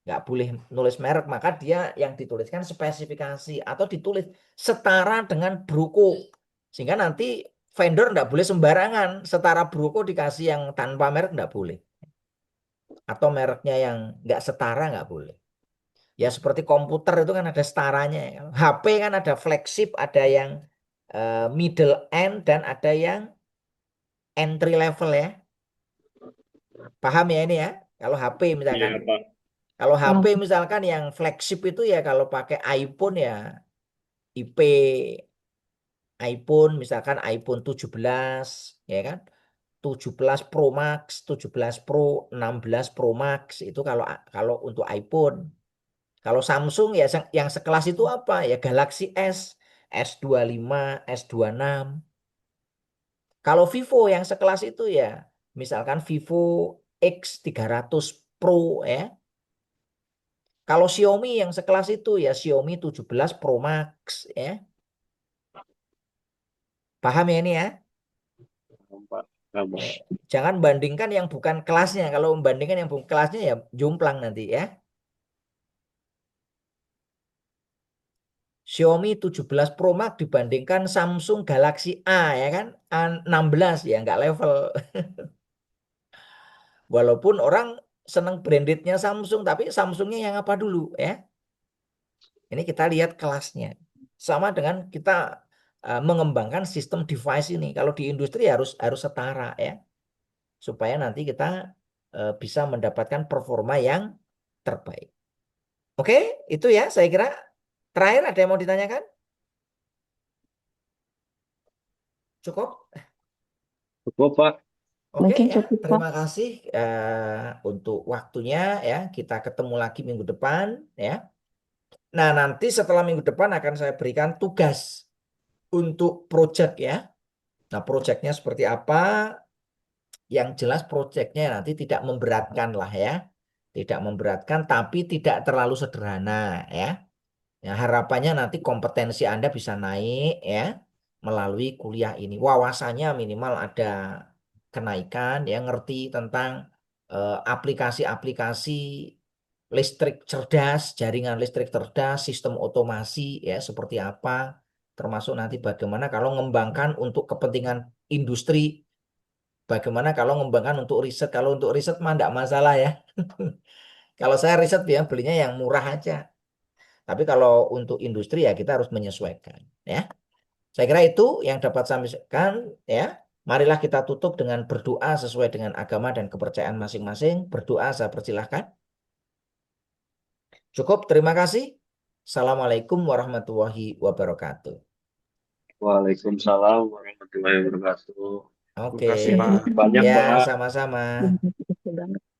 Nggak boleh nulis merek, maka dia yang dituliskan spesifikasi atau ditulis setara dengan bruko. Sehingga nanti vendor nggak boleh sembarangan. Setara bruko dikasih yang tanpa merek nggak boleh. Atau mereknya yang nggak setara nggak boleh. Ya seperti komputer itu kan ada setaranya ya. HP kan ada flagship, ada yang middle end, dan ada yang entry level ya. Paham ya ini ya? Kalau HP Iya, misalkan. Pak. Kalau HP Paham? misalkan yang flagship itu ya kalau pakai iPhone ya IP iPhone misalkan iPhone 17 ya kan. 17 Pro Max, 17 Pro, 16 Pro Max itu kalau kalau untuk iPhone. Kalau Samsung ya yang sekelas itu apa? Ya Galaxy S, S25, S26. Kalau Vivo yang sekelas itu ya misalkan Vivo X300 Pro ya. Kalau Xiaomi yang sekelas itu ya Xiaomi 17 Pro Max ya. Paham ya ini ya? Paham, Pak. Paham. Ya, jangan bandingkan yang bukan kelasnya. Kalau membandingkan yang bukan kelasnya ya jomplang nanti ya. Xiaomi 17 Pro Max dibandingkan Samsung Galaxy A ya kan? A16 ya nggak level. Walaupun orang seneng brandednya Samsung, tapi Samsungnya yang apa dulu ya? Ini kita lihat kelasnya. Sama dengan kita mengembangkan sistem device ini. Kalau di industri harus harus setara ya, supaya nanti kita bisa mendapatkan performa yang terbaik. Oke, itu ya saya kira. Terakhir ada yang mau ditanyakan? Cukup? Cukup, Pak. Oke Mungkin ya, cukup, Pak. terima kasih untuk waktunya ya. Kita ketemu lagi minggu depan ya. Nah, nanti setelah minggu depan akan saya berikan tugas untuk project ya. Nah, projectnya seperti apa? Yang jelas projectnya nanti tidak memberatkan lah ya. Tidak memberatkan tapi tidak terlalu sederhana ya. Ya, harapannya nanti kompetensi Anda bisa naik ya melalui kuliah ini. Wawasannya minimal ada kenaikan ya, ngerti tentang aplikasi-aplikasi listrik cerdas, jaringan listrik cerdas, sistem otomasi ya seperti apa. Termasuk nanti bagaimana kalau mengembangkan untuk kepentingan industri, bagaimana kalau mengembangkan untuk riset. Kalau untuk riset mah enggak masalah ya. Kalau saya riset ya belinya yang murah aja. Tapi kalau untuk industri ya kita harus menyesuaikan ya. Saya kira itu yang dapat saya sampaikan ya. Marilah kita tutup dengan berdoa sesuai dengan agama dan kepercayaan masing-masing. Berdoa saya persilahkan. Cukup, terima kasih. Assalamualaikum warahmatullahi wabarakatuh. Waalaikumsalam warahmatullahi wabarakatuh. Terima Oke, kasih Pak Waalaikumsalam. banyak ya Pak. sama-sama. Terima kasih banget.